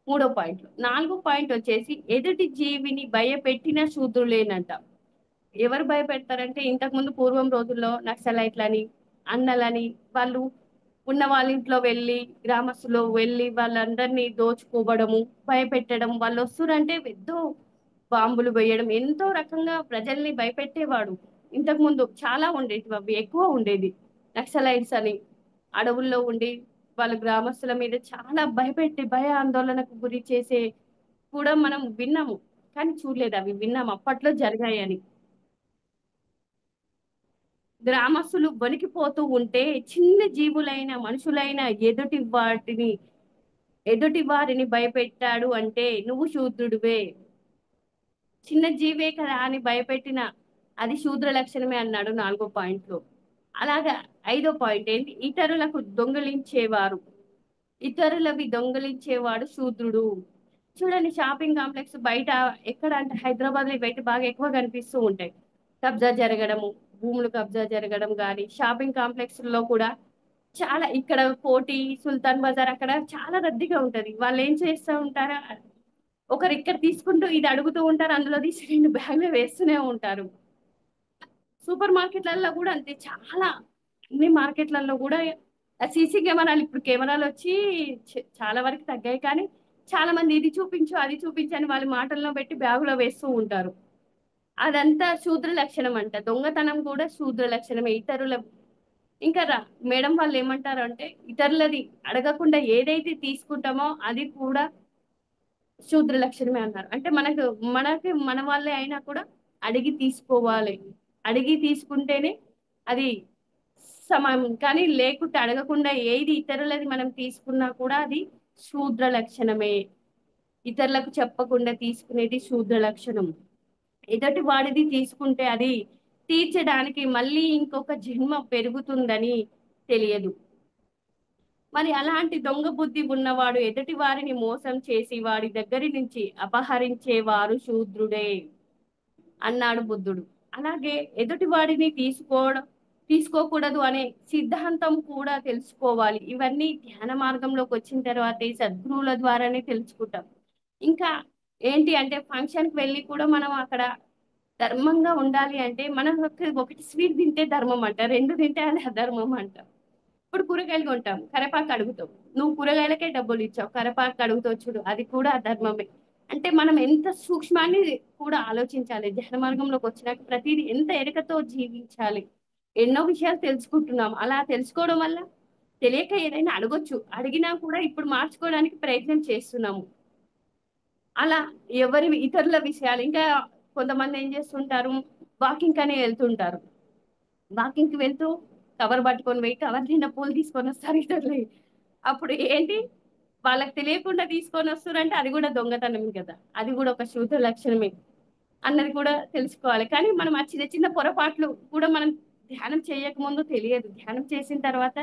మూడో పాయింట్లు. 4 పాయింట్ వచ్చేసి ఎదుటి జీవిని భయపెట్టిన శూద్రులేనంట. ఎవరు భయపెడతారంటే ఇంతకుముందు పూర్వం రోజుల్లో నక్సలైట్లని, అన్నలని వాళ్ళు ఉన్న వాళ్ళ ఇంట్లో వెళ్ళి, గ్రామస్తులు వెళ్ళి వాళ్ళందరినీ దోచుకోవడము, భయపెట్టడం. వాళ్ళొస్తుర్రంటే పెద్ద బాంబులు వేయడం ఎంతో రకంగా ప్రజల్ని భయపెట్టేవాడు. ఇంతకుముందు చాలా ఉండేటివి అవి ఎక్కువ ఉండేది. నక్సలైట్స్ అని అడవుల్లో ఉండి వాళ్ళ గ్రామస్తుల మీద చాలా భయపెట్టి భయ ఆందోళనకు గురి చేసే కూడా మనం విన్నాము. కానీ చూడలేదు అవి విన్నాము అప్పట్లో జరిగాయని. గ్రామస్తులు వణికిపోతూ ఉంటే చిన్న జీవులైన మనుషులైన ఎదుటి వారిని భయపెట్టాడు అంటే నువ్వు శూద్రుడివే. చిన్న జీవే కదా అని భయపెట్టిన అది శూద్ర లక్షణమే అన్నాడు 4 పాయింట్‌లో. అలాగా 5 పాయింట్ ఏంటి? ఇతరులకు దొంగిలించేవారు. ఇతరులవి దొంగిలించేవాడు శూద్రుడు. చూడండి షాపింగ్ కాంప్లెక్స్ బయట ఎక్కడ అంటే హైదరాబాద్‌లో ఇవైతే బాగా ఎక్కువ కనిపిస్తూ ఉంటాయి. కబ్జా జరగడము, భూములు కబ్జా జరగడం గాని, షాపింగ్ కాంప్లెక్స్‌లో కూడా చాలా ఇక్కడ కోటి, సుల్తాన్ బజార్ అక్కడ చాలా రద్దీగా ఉంటది. వాళ్ళేం చేస్తా ఉంటారు ఒకరు ఇక్కడ తీసుకుంటూ ఇది అడుగుతూ ఉంటారు. అందులో తీసి 2 బ్యాగ్‌లో వేస్తూనే ఉంటారు. సూపర్ మార్కెట్‌లలో గూడా అంతే. చాలా అన్ని మార్కెట్‌లలో గూడా సీసీ కెమెరాలు ఇప్పుడు కెమెరాలొచ్చి చాలా వరకు తగ్గాయి. కానీ చాలా మంది ఇది చూపించు, అది చూపించు అని వాళ్ళ మాటల్లో పెట్టి బ్యాగులో వేస్తూ ఉంటారు. అదంతా శూద్ర లక్షణం అంట. దొంగతనం కూడా శూద్ర లక్షణమే. ఇంకా మేడం వాళ్ళేమంటారంటే ఇతరులది అడగకుండా ఏదైతే తీసుకుంటామో అది కూడా శూద్ర లక్షణమే అన్నారు. అంటే మనకి మన వాళ్ళే అయినా కూడా అడిగి తీసుకోవాలి. అడిగి తీసుకుంటేనే అది సమానం. కానీ లేకుంటే అడగకుండా ఏది ఇతరులది మనం తీసుకున్నా కూడా అది శూద్ర లక్షణమే. ఇతరులకు చెప్పకుండా తీసుకునేది శూద్ర లక్షణం. ఎదుటి వాడిది తీసుకుంటే అది తీర్చడానికి మళ్ళీ ఇంకొక జన్మ పెరుగుతుందని తెలియదు. మరి అలాంటి దొంగ బుద్ధి ఉన్నవాడు ఎదుటి వారిని మోసం చేసి వాడి దగ్గరి నుంచి అపహరించేవారు శూద్రుడే అన్నాడు బుద్ధుడు. అలాగే ఎదుటి వాడిని తీసుకోకూడదు అనే సిద్ధాంతం కూడా తెలుసుకోవాలి. ఇవన్నీ ధ్యాన మార్గంలోకి వచ్చిన తర్వాత ఈ సద్గురువుల ద్వారానే తెలుసుకుంటాం. ఇంకా ఏంటి అంటే ఫంక్షన్‌కి వెళ్ళి కూడా మనం అక్కడ ధర్మంగా ఉండాలి అంటే మనకు ఒకటి స్వీట్ తింటే ధర్మం అంట. 2 తింటే అది అధర్మం అంట. ఇప్పుడు కూరగాయలు కొంటాం. కరేపాకు అడుగుతాం. నువ్వు కూరగాయలకే డబ్బులిచ్చావు. కరేపాకు అడుగుతావు చూడు. అది కూడా అధర్మమే. అంటే మనం ఎంత సూక్ష్మాన్ని కూడా ఆలోచించాలి. ధ్యాన మార్గంలోకి వచ్చినాక ప్రతీది ఎంత ఎరుకతో జీవించాలి. ఎన్నో విషయాలు తెలుసుకుంటున్నాం. అలా తెలుసుకోవడం వల్ల తెలియక ఏదైనా అడగొచ్చు. అడిగినా కూడా ఇప్పుడు మార్చుకోవడానికి ప్రయత్నం చేస్తున్నాము. అలా ఇతరుల విషయాలు ఇంకా కొంతమంది ఏం చేస్తుంటారు, వాకింగ్ అని వెళ్తుంటారు. వాకింగ్‌కి వెళ్తూ కవర్ పట్టుకొని పోయి కవర్ నిండా పూలు తీసుకొనొస్తారు ఇతరులే. అప్పుడు ఏంటి వాళ్ళకి తెలియకుండా తీసుకొనొస్తుర్రంటే అది కూడా దొంగతనమే కదా! అది కూడా ఒక శూద్ర లక్షణమే అన్నది కూడా తెలుసుకోవాలి. కానీ మనం ఆ చిన్న చిన్న పొరపాట్లు కూడా మనం ధ్యానం చేయకముందు తెలియదు. ధ్యానం చేసిన తర్వాత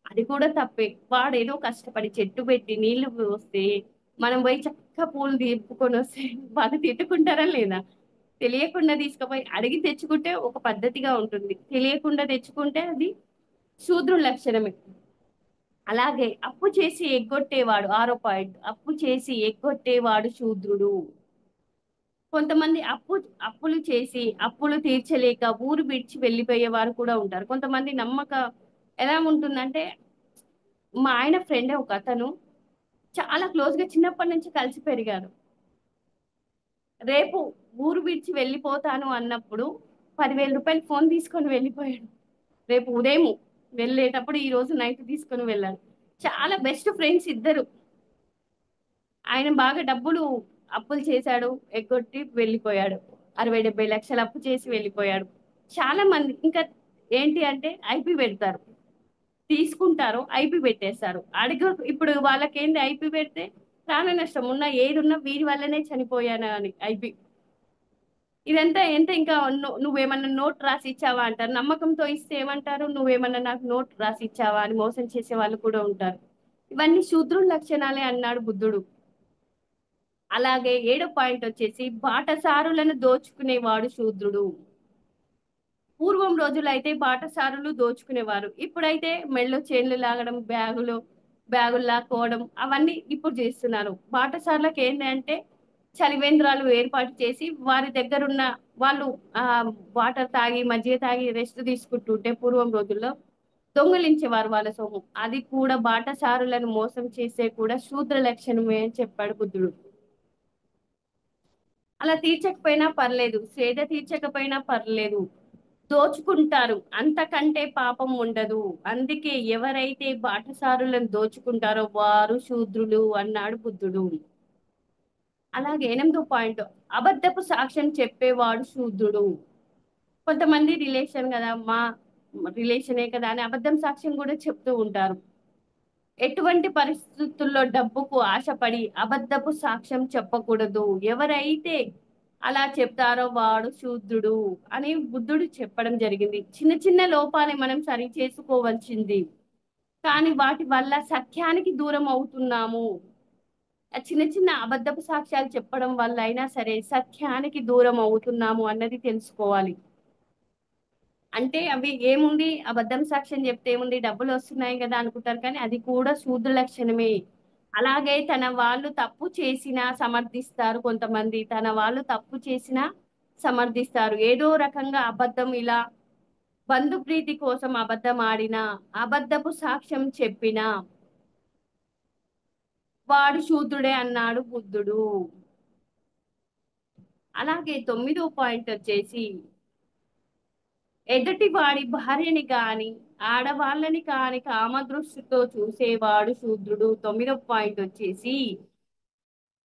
అది కూడా తప్పే. వాడేదో కష్టపడి చెట్టు పెట్టి నీళ్లు పోస్తే మనం పోయి చక్కగా పూలు దింపుకొనొస్తే వాళ్ళు తిట్టుకుంటారా లేదా? తెలియకుండా తీసుకుపోయి అడిగి తెచ్చుకుంటే ఒక పద్ధతిగా ఉంటుంది. తెలియకుండా తెచ్చుకుంటే అది శూద్రుని లక్షణమే. అలాగే అప్పు చేసి ఎగ్గొట్టేవాడు ఆరో పాయింట్. అప్పు చేసి ఎగ్గొట్టేవాడు శూద్రుడు. కొంతమంది అప్పులు చేసి అప్పులు తీర్చలేక ఊరు విడిచి వెళ్ళిపోయేవారు కూడా ఉంటారు. కొంతమంది ఎలా ఉంటుందంటే మా ఆయన ఫ్రెండే ఒకతను చాలా క్లోజ్‌గా చిన్నప్పటి నుంచి కలిసి పెరిగారు. రేపు ఊరు విడిచి వెళ్ళిపోతాను అన్నప్పుడు రూ. 10,000 ఫోన్ తీసుకొని వెళ్ళిపోయాడు. రేపు ఉదయం వెళ్ళేటప్పుడు ఈరోజు నైట్ తీసుకొని వెళ్ళాను. చాలా బెస్ట్ ఫ్రెండ్స్ ఇద్దరు. ఆయన బాగా అప్పులు చేశాడు, ఎగ్గొట్టి వెళ్ళిపోయాడు. 60, 70 లక్షలు అప్పు చేసి వెళ్ళిపోయాడు. చాలా మంది ఇంకా ఏంటి అంటే ఐపీ పెడతారు. తీసుకుంటారు, ఐపీ పెట్టేస్తారు. ఇప్పుడు వాళ్ళకేంది ఐపీ పెడితే ప్రాణ నష్టం ఏదున్నా వీరి వల్లనే చనిపోయాను అని ఐపీ. ఇదంతా ఎంత ఇంకా నువ్వేమన్నా నోట్ రాసి ఇచ్చావా అంటారు. నమ్మకంతో ఇస్తే ఏమంటారు? నువ్వేమన్నా నాకు నోట్ రాసి ఇచ్చావా అని మోసం చేసే వాళ్ళు కూడా ఉంటారు. ఇవన్నీ శూద్రుని లక్షణాలే అన్నాడు బుద్ధుడు. అలాగే ఏడో పాయింట్ వచ్చేసి బాటసారులను దోచుకునేవాడు శూద్రుడు. పూర్వం రోజుల్లో అయితే బాటసారులు దోచుకునేవారు. ఇప్పుడైతే మెడలో చైన్లు లాగడం, బ్యాగులు లాక్కోవడం అవన్నీ ఇప్పుడు చేస్తున్నారు. బాటసారులకు ఏంటి అంటే చలివేంద్రాలు ఏర్పాటు చేసి వారి దగ్గరున్న వాళ్ళు వాటర్ తాగి, మజ్జిగ తాగి రెస్ట్ తీసుకుంటుంటే పూర్వం రోజుల్లో దొంగిలించేవారు వాళ్ళ సొమ్ము. అది కూడా బాటసారులను మోసం చేసే కూడా శూద్ర లక్షణమే అని చెప్పాడు బుద్ధుడు. అలా తీర్చకపోయినా పర్లేదు. సేద తీర్చకపోయినా పర్లేదు. దోచుకుంటారు. అంతకంటే పాపం ఉండదు. అందుకే ఎవరైతే బాటసారులను దోచుకుంటారో వారు శూద్రులు అన్నాడు బుద్ధుడు. అలాగే 8వ పాయింట్ అబద్ధపు సాక్ష్యం చెప్పేవాడు శూద్రుడు. కొంతమంది రిలేషనే కదా అని అబద్ధం సాక్ష్యం కూడా చెప్తూ ఉంటారు. ఎటువంటి పరిస్థితుల్లో డబ్బుకు ఆశపడి అబద్ధపు సాక్ష్యం చెప్పకూడదు. ఎవరైతే అలా చెప్తారో వాడు శూద్రుడు అని బుద్ధుడు చెప్పడం జరిగింది. చిన్న చిన్న లోపాలే మనం సరి చేసుకోవాల్సింది. కానీ వాటి వల్ల సత్యానికి దూరం అవుతున్నాము. ఆ చిన్న చిన్న అబద్ధపు సాక్ష్యాలు చెప్పడం వల్ల అయినా సరే సత్యానికి దూరం అవుతున్నాము అన్నది తెలుసుకోవాలి. అంటే అవి ఏముంది అబద్ధం సాక్ష్యం చెప్తే ఏముంది డబ్బులు వస్తున్నాయి కదా అనుకుంటారు కానీ అది కూడా శూద్ర లక్షణమే. అలాగే తన వాళ్ళు తప్పు చేసినా సమర్థిస్తారు కొంతమంది. తన వాళ్ళు తప్పు చేసినా సమర్థిస్తారు. ఏదో రకంగా అబద్ధం ఇలా బంధుప్రీతి కోసం అబద్ధం ఆడినా, అబద్ధపు సాక్ష్యం చెప్పినా వాడు శూద్రుడే అన్నాడు బుద్ధుడు. అలాగే 9వ పాయింట్ వచ్చేసి ఎదుటి వాడి భార్యని కాని ఆడవాళ్ళని కాని కామదృష్టితో చూసేవాడు శూద్రుడు. 9వ పాయింట్ వచ్చేసి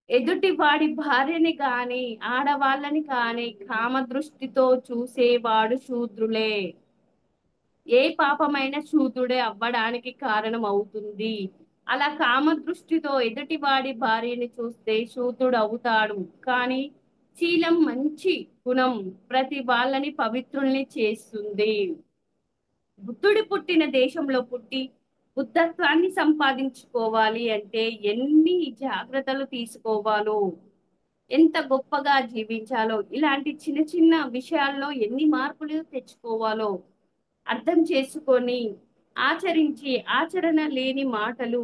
ఎదుటి వాడి భార్యని కాని ఆడవాళ్ళని కాని కామదృష్టితో చూసేవాడు శూద్రులే. ఏ పాపమైన శూద్రుడే అవ్వడానికి కారణం అవుతుంది. అలా కామదృష్టితో ఎదుటివాడి భార్యని చూస్తే శూద్రుడు అవుతాడు. కానీ శీలం మంచి గుణం ప్రతి వాళ్ళని పవిత్రుల్ని చేస్తుంది. బుద్ధుడు పుట్టిన దేశంలో పుట్టి బుద్ధత్వాన్ని సంపాదించుకోవాలి అంటే ఎన్ని జాగ్రత్తలు తీసుకోవాలో, ఎంత గొప్పగా జీవించాలో, ఇలాంటి చిన్న చిన్న విషయాల్లో ఎన్ని మార్పులు తెచ్చుకోవాలో అర్థం చేసుకొని ఆచరించి ఆచరణ లేని మాటలు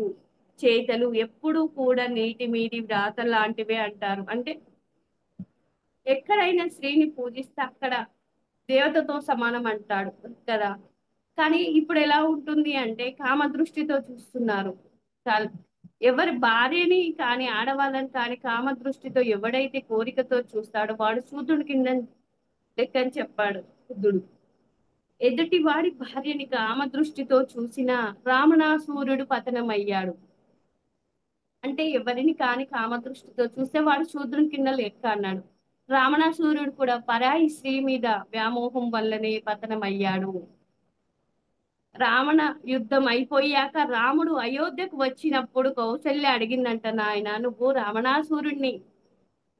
చేతలు ఎప్పుడూ కూడా నీటి మీది వ్రాత లాంటివే అంటారు. అంటే ఎక్కడైనా స్త్రీని పూజిస్తే అక్కడ దేవతతో సమానం అంటాడు కదా. కానీ ఇప్పుడు ఎలా ఉంటుంది అంటే కామ దృష్టితో చూస్తున్నారు. చాలు ఎవరి భార్యని కానీ ఆడవాళ్ళని కానీ కామ దృష్టితో ఎవడైతే కోరికతో చూస్తాడో వాడు శూద్రుడి కింద లెక్కని చెప్పాడు బుద్ధుడు. ఎదుటి వాడి భార్యని కామ దృష్టితో చూసిన రావణాసురుడు పతనమయ్యాడు. అంటే ఎవరిని కాని కామ దృష్టితో చూస్తే వాడు శూద్రుని కింద లెక్క అన్నాడు. రావణాసురుడు కూడా పరాయి స్త్రీ మీద వ్యామోహం వల్లనే పతనమయ్యాడు. రావణ యుద్ధం అయిపోయాక రాముడు అయోధ్యకు వచ్చినప్పుడు కౌసల్య అడిగిందంట, నాయన నువ్వు రావణాసురుణ్ణి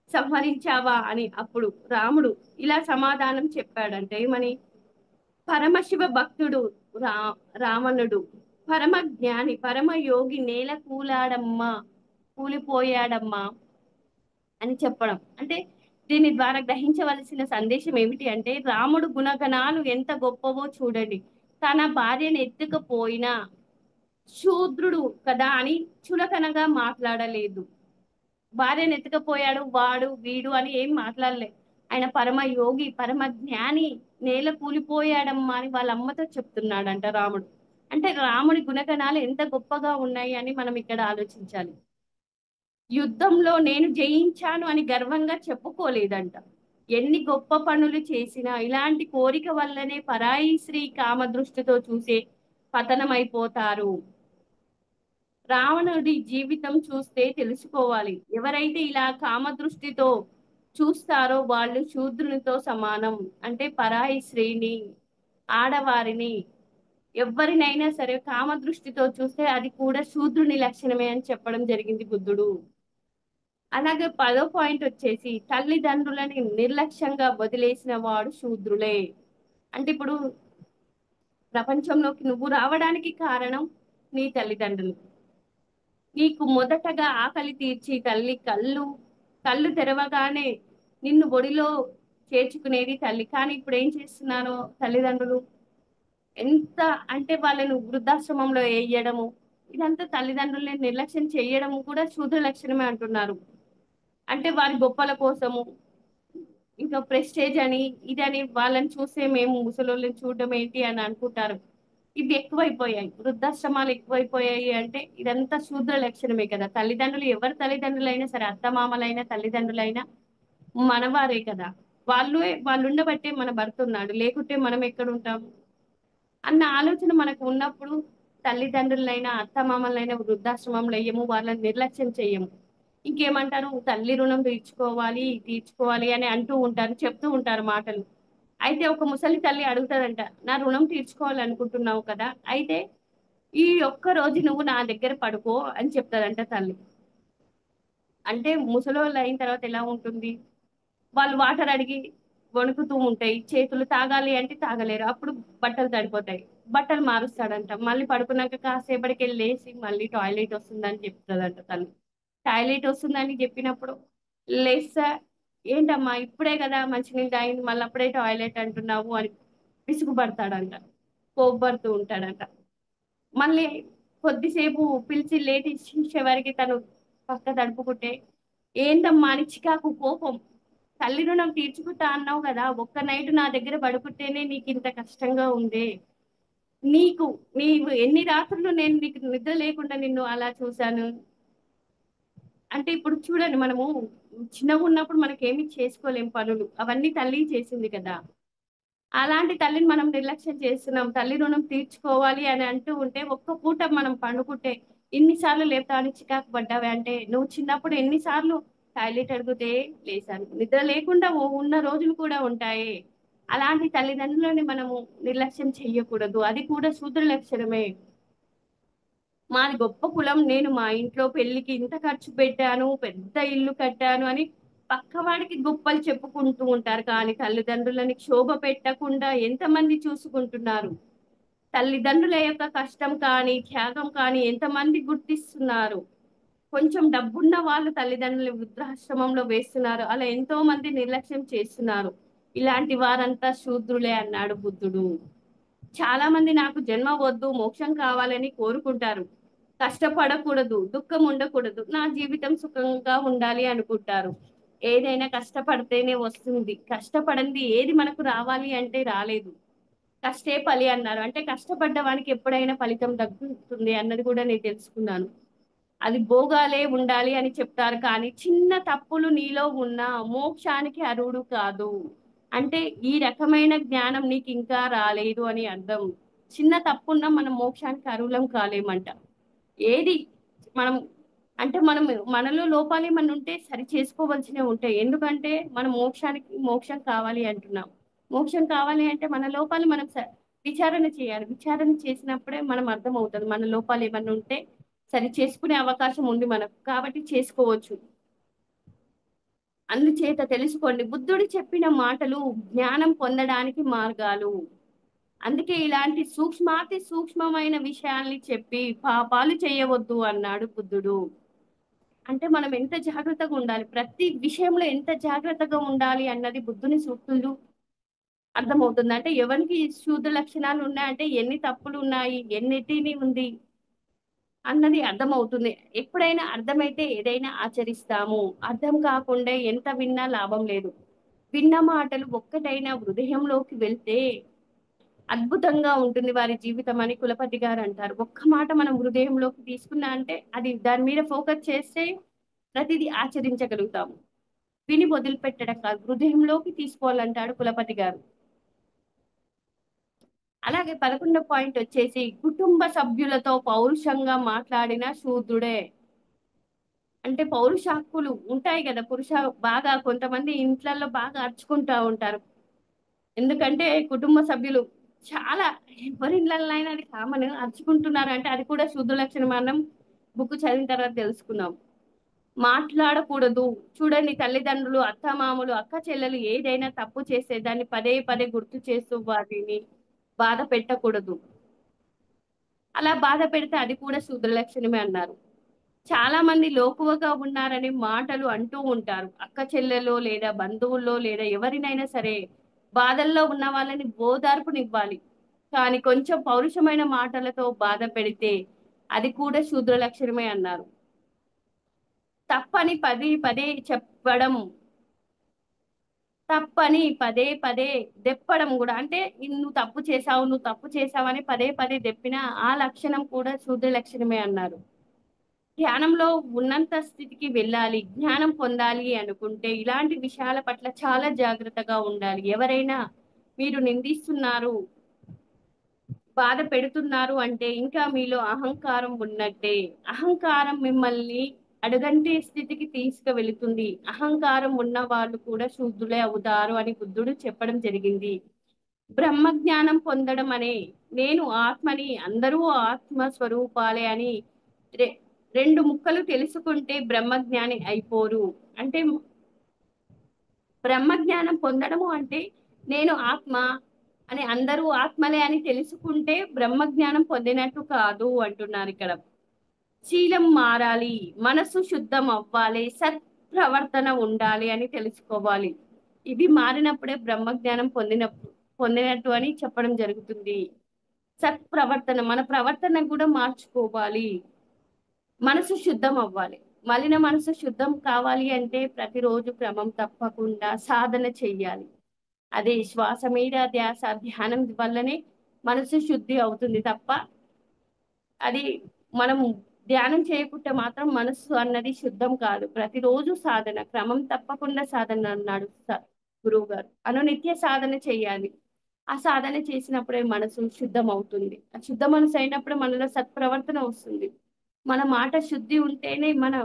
సంహరించావా అని. అప్పుడు రాముడు ఇలా సమాధానం చెప్పాడంటే ఏమని, పరమశివ భక్తుడు రా రావణుడు పరమ జ్ఞాని పరమ యోగి నేల కూలిపోయాడమ్మా అని చెప్పడం. అంటే దీని ద్వారా గ్రహించవలసిన సందేశం ఏమిటి అంటే రాముడు గుణగణాలు ఎంత గొప్పవో చూడండి. తన భార్యను ఎత్తుకపోయినా శూద్రుడు కదా అని చులకనగా మాట్లాడలేదు. భార్యను ఎత్తుకపోయాడు వాడు వీడు అని ఏం మాట్లాడలే. ఆయన పరమ యోగి పరమ జ్ఞాని నేల కూలిపోయాడమ్మా అని వాళ్ళ అమ్మతో చెప్తున్నాడంట రాముడు. అంటే రాముడి గుణగణాలు ఎంత గొప్పగా ఉన్నాయి అని మనం ఇక్కడ ఆలోచించాలి. యుద్ధంలో నేను జయించాను అని గర్వంగా చెప్పుకోలేదంట. ఎన్ని గొప్ప పనులు చేసినా ఇలాంటి కోరిక వల్లనే పరాయి స్త్రీ కామ దృష్టితో చూసే పతనమైపోతారు. రావణుడి జీవితం చూస్తే తెలుసుకోవాలి. ఎవరైతే ఇలా కామ దృష్టితో చూస్తారో వాళ్ళు శూద్రునితో సమానం. అంటే పరాయి స్త్రీని ఆడవారిని ఎవరినైనా సరే కామ దృష్టితో చూస్తే అది కూడా శూద్రుని లక్షణమే అని చెప్పడం జరిగింది బుద్ధుడు. అలాగే 10వ పాయింట్ వచ్చేసి తల్లిదండ్రులని నిర్లక్ష్యంగా వదిలేసిన వాడు శూద్రులే. అంటే ఇప్పుడు ప్రపంచంలోకి నువ్వు రావడానికి కారణం నీ తల్లిదండ్రులు. నీకు మొదటగా ఆకలి తీర్చి తల్లి కళ్ళు తెరవగానే నిన్ను ఒడిలో చేర్చుకునేది తల్లి. కానీ ఇప్పుడు ఏం చేస్తున్నారో తల్లిదండ్రులు ఎంత అంటే వాళ్ళను వృద్ధాశ్రమంలో వేయడము, ఇదంతా తల్లిదండ్రులని నిర్లక్ష్యం చేయడము కూడా శూద్ర లక్షణమే అంటున్నారు. అంటే వారి గొప్పల కోసము ఇంకా ప్రెస్టేజ్ అని ఇదని వాళ్ళని చూస్తే మేము ముసలోళ్ళని చూడడం ఏంటి అని అనుకుంటారు. ఇవి ఎక్కువైపోయాయి, వృద్ధాశ్రమాలు ఎక్కువైపోయాయి. అంటే ఇదంతా శూద్ర లక్షణమే కదా. తల్లిదండ్రులు ఎవరి తల్లిదండ్రులైనా సరే అత్తమామలైనా తల్లిదండ్రులైనా మనవారే కదా. వాళ్ళు ఉండబట్టే మన భర్త ఉన్నాడు, లేకుంటే మనం ఎక్కడ ఉంటాము అన్న ఆలోచన మనకు ఉన్నప్పుడు తల్లిదండ్రులైనా అత్తమామలైనా వృద్ధాశ్రమంలో వేయము, వాళ్ళని నిర్లక్ష్యం చెయ్యము. ఇంకేమంటారు, తల్లి రుణం తీర్చుకోవాలి అని అంటూ ఉంటారు, చెప్తూ ఉంటారు మాటలు. అయితే ఒక ముసలి తల్లి అడుగుతాదంట, నా రుణం తీర్చుకోవాలనుకుంటున్నావు కదా, అయితే ఈ ఒక్క రోజు నువ్వు నా దగ్గర పడుకో అని చెప్తాదంట తల్లి. అంటే ముసలోళ్ళు అయిన తర్వాత ఎలా ఉంటుంది, వాళ్ళు వాటర్ అడిగి వణుకుతూ ఉంటాయి, చేతులు తాగాలి అంటే తాగలేరు, అప్పుడు బట్టలు తడిపోతాయి, బట్టలు మారుస్తాడంట. మళ్ళీ పడుకున్నాక కాసేపటికి వెళ్ళి లేచి మళ్ళీ టాయిలెట్ వస్తుందని చెప్తుందంట తల్లి. టాయిలెట్ వస్తుందని చెప్పినప్పుడు లేస్తా, ఏంటమ్మా ఇప్పుడే కదా మంచినీళ్ళు తాగింది మళ్ళీ అప్పుడే టాయిలెట్ అంటున్నావు అని విసుగుపడతాడంట, కోప్పడుతూ ఉంటాడంట. మళ్ళీ కొద్దిసేపు పిలిచి లేటి చివరికి తను పక్క తడుపుకుంటే, ఏంటమ్మా అని చికాకు కోపం, తల్లి రుణం తీర్చుకుంటా అన్నావు కదా, ఒక్క నైట్ నా దగ్గర పడుకుంటేనే నీకు ఇంత కష్టంగా ఉందే, నీవు ఎన్ని రాత్రులు నేను నీకు నిద్ర లేకుండా నిన్ను అలా చూశాను. అంటే ఇప్పుడు చూడండి, మనము చిన్నగా ఉన్నప్పుడు మనకేమి చేసుకోలేం పనులు, అవన్నీ తల్లి చేసింది కదా. అలాంటి తల్లిని మనం నిర్లక్ష్యం చేస్తున్నాం. తల్లి రుణం తీర్చుకోవాలి అని అంటూ ఉంటే ఒక్క పూట మనం పండుకుంటే ఎన్నిసార్లు లేపుతా అని చికాకు పడ్డావే అంటే, నువ్వు చిన్నప్పుడు ఎన్నిసార్లు టాయిలెట్ అడిగితే లేసాను, నిద్ర లేకుండా ఉన్న రోజులు కూడా ఉంటాయి. అలాంటి తల్లిదండ్రులని మనము నిర్లక్ష్యం చెయ్యకూడదు, అది కూడా శూద్ర లక్షణమే. మాది గొప్ప కులం, నేను మా ఇంట్లో పెళ్లికి ఇంత ఖర్చు పెట్టాను, పెద్ద ఇల్లు కట్టాను అని పక్కవాడికి గొప్పలు చెప్పుకుంటూ ఉంటారు. కానీ తల్లిదండ్రులని క్షోభ పెట్టకుండా ఎంతమంది చూసుకుంటున్నారు, తల్లిదండ్రుల యొక్క కష్టం కానీ త్యాగం కానీ ఎంతమంది గుర్తిస్తున్నారు. కొంచెం డబ్బున్న వాళ్ళు తల్లిదండ్రులు వృద్ధాశ్రమంలో వేస్తున్నారు, అలా ఎంతో మంది నిర్లక్ష్యం చేస్తున్నారు. ఇలాంటి వారంతా శూద్రులే అన్నాడు బుద్ధుడు. చాలా మంది నాకు జన్మ వద్దు, మోక్షం కావాలని కోరుకుంటారు. కష్టపడకూడదు, దుఃఖం ఉండకూడదు, నా జీవితం సుఖంగా ఉండాలి అనుకుంటారు. ఏదైనా కష్టపడితేనే వస్తుంది. కష్టపడంది ఏది మనకు రావాలి అంటే రాలేదు. కష్టే ఫలి అన్నారు. అంటే కష్టపడ్డ వానికి ఎప్పుడైనా ఫలితం దక్కుతుంది అన్నది కూడా నేను తెలుసుకున్నాను. అది భోగాలే ఉండాలి అని చెప్తారు, కానీ చిన్న తప్పులు నీలో ఉన్న మోక్షానికి అర్హుడు కాదు. అంటే ఈ రకమైన జ్ఞానం నీకు ఇంకా రాలేదు అని అర్థం. చిన్న తప్పున్నా మనం మోక్షానికి అర్హులం కాలేమంట. ఏది మనం అంటే మనం మనలో లోపాలు ఏమన్నా ఉంటే సరి చేసుకోవాల్సినవి ఉంటాయి. ఎందుకంటే మనం మోక్షం కావాలి అంటున్నాం. మోక్షం కావాలి అంటే మన లోపాలు మనం విచారణ చేయాలి. విచారణ చేసినప్పుడే మనం అర్థం అవుతుంది. మన లోపాలు ఏమన్నా ఉంటే సరి చేసుకునే అవకాశం ఉంది మనకు, కాబట్టి చేసుకోవచ్చు. అందుచేత తెలుసుకోండి, బుద్ధుడు చెప్పిన మాటలు జ్ఞానం పొందడానికి మార్గాలు. అందుకే ఇలాంటి సూక్ష్మాతి సూక్ష్మమైన విషయాల్ని చెప్పి పాపాలు చేయవద్దు అన్నాడు బుద్ధుడు. అంటే మనం ఎంత జాగ్రత్తగా ఉండాలి, ప్రతి విషయంలో ఎంత జాగ్రత్తగా ఉండాలి అన్నది బుద్ధుని సూక్తులు అర్థమవుతుంది. అంటే ఎవరికి శూద్ర లక్షణాలు ఉన్నాయంటే ఎన్ని తప్పులు ఉన్నాయి, ఎన్నిటిని ఉంది అన్నది అర్థమవుతుంది. ఎప్పుడైనా అర్థమైతే ఏదైనా ఆచరిస్తాము. అర్థం కాకుండా ఎంత విన్నా లాభం లేదు. విన్న మాటలు ఒక్కటైనా హృదయంలోకి వెళ్తే అద్భుతంగా ఉంటుంది వారి జీవితం అని కులపతి గారు అంటారు. ఒక్క మాట మనం హృదయంలోకి తీసుకున్నా అంటే అది దాని మీద ఫోకస్ చేస్తే ప్రతిదీ ఆచరించగలుగుతాము. విని వదిలిపెట్టడం కాదు, హృదయంలోకి తీసుకోవాలంటాడు కులపతి గారు. అలాగే 11వ పాయింట్ వచ్చేసి కుటుంబ సభ్యులతో పౌరుషంగా మాట్లాడిన శూద్రుడే. అంటే పౌరుష హక్కులు ఉంటాయి కదా, బాగా కొంతమంది ఇంట్లలో బాగా అరుచుకుంటా ఉంటారు. ఎందుకంటే కుటుంబ సభ్యులు చాలా, ఎవరి ఇళ్ళైనా అది కామన్, అరుచుకుంటున్నారు అంటే అది కూడా శుద్ధ లక్షణం. మనం బుక్ చదివిన తర్వాత తెలుసుకున్నాం. మాట్లాడకూడదు. చూడండి, తల్లిదండ్రులు, అత్తమామలు, అక్క చెల్లెలు ఏదైనా తప్పు చేస్తే దాన్ని పదే పదే గుర్తు చేస్తూ వారిని బాధ పెట్టకూడదు. అలా బాధ పెడితే అది కూడా శుద్ధ లక్షణమే అన్నారు. చాలా మంది లోకువగా ఉన్నారని మాటలు అంటూ ఉంటారు. అక్క చెల్లెలో లేదా బంధువుల్లో లేదా ఎవరినైనా సరే బాధల్లో ఉన్న వాళ్ళని ఓదార్పునివ్వాలి. కానీ కొంచెం పౌరుషమైన మాటలతో బాధ పెడితే అది కూడా శూద్ర లక్షణమే అన్నారు. తప్పని పదే పదే చెప్పడం, తప్పని పదే పదే దెప్పడం కూడా, అంటే నువ్వు తప్పు చేశావు, నువ్వు తప్పు చేశావు అని పదే పదే దెప్పిన ఆ లక్షణం కూడా శూద్ర లక్షణమే అన్నారు. ధ్యానంలో ఉన్నంత స్థితికి వెళ్ళాలి. జ్ఞానం పొందాలి అనుకుంటే ఇలాంటి విషయాల పట్ల చాలా జాగ్రత్తగా ఉండాలి. ఎవరైనా మీరు నిందిస్తున్నారు, బాధ పెడుతున్నారు అంటే ఇంకా మీలో అహంకారం ఉన్నట్టే. అహంకారం మిమ్మల్ని అడుగంటే స్థితికి తీసుకువెళుతుంది. అహంకారం ఉన్న వాళ్ళు కూడా శూద్రులే అవుతారు అని బుద్ధుడు చెప్పడం జరిగింది. బ్రహ్మజ్ఞానం పొందడం అనే నేను ఆత్మని, అందరూ ఆత్మ స్వరూపాలే అని రె- రెండు ముక్కలు తెలుసుకుంటే బ్రహ్మజ్ఞాని అయిపోరు. అంటే బ్రహ్మజ్ఞానం పొందడము అంటే నేను ఆత్మ అని, అందరూ ఆత్మలే అని తెలుసుకుంటే బ్రహ్మజ్ఞానం పొందినట్టు కాదు అంటున్నారు ఇక్కడ. శీలం మారాలి, మనసు శుద్ధం అవ్వాలి, సత్ప్రవర్తన ఉండాలి అని తెలుసుకోవాలి. ఇవి మారినప్పుడే బ్రహ్మజ్ఞానం పొందినట్టు అని చెప్పడం జరుగుతుంది. సత్ప్రవర్తన, మన ప్రవర్తన కూడా మార్చుకోవాలి. మనసు శుద్ధం అవ్వాలి. మలిన మనసు శుద్ధం కావాలి అంటే ప్రతిరోజు క్రమం తప్పకుండా సాధన చెయ్యాలి. అదే శ్వాస మీద ధ్యాస, ధ్యానం వల్లనే మనసు శుద్ధి అవుతుంది తప్ప అది మనం ధ్యానం చేయకుంటే మాత్రం మనస్సు అన్నది శుద్ధం కాదు. ప్రతిరోజు సాధన, క్రమం తప్పకుండా సాధన అన్నాడు గురువు గారు. అనునిత్య సాధన చేయాలి. ఆ సాధన చేసినప్పుడే మనసు శుద్ధం అవుతుంది. ఆ శుద్ధ మనసు అయినప్పుడు మనలో సత్ప్రవర్తన వస్తుంది. మన మాట శుద్ధి ఉంటేనే మన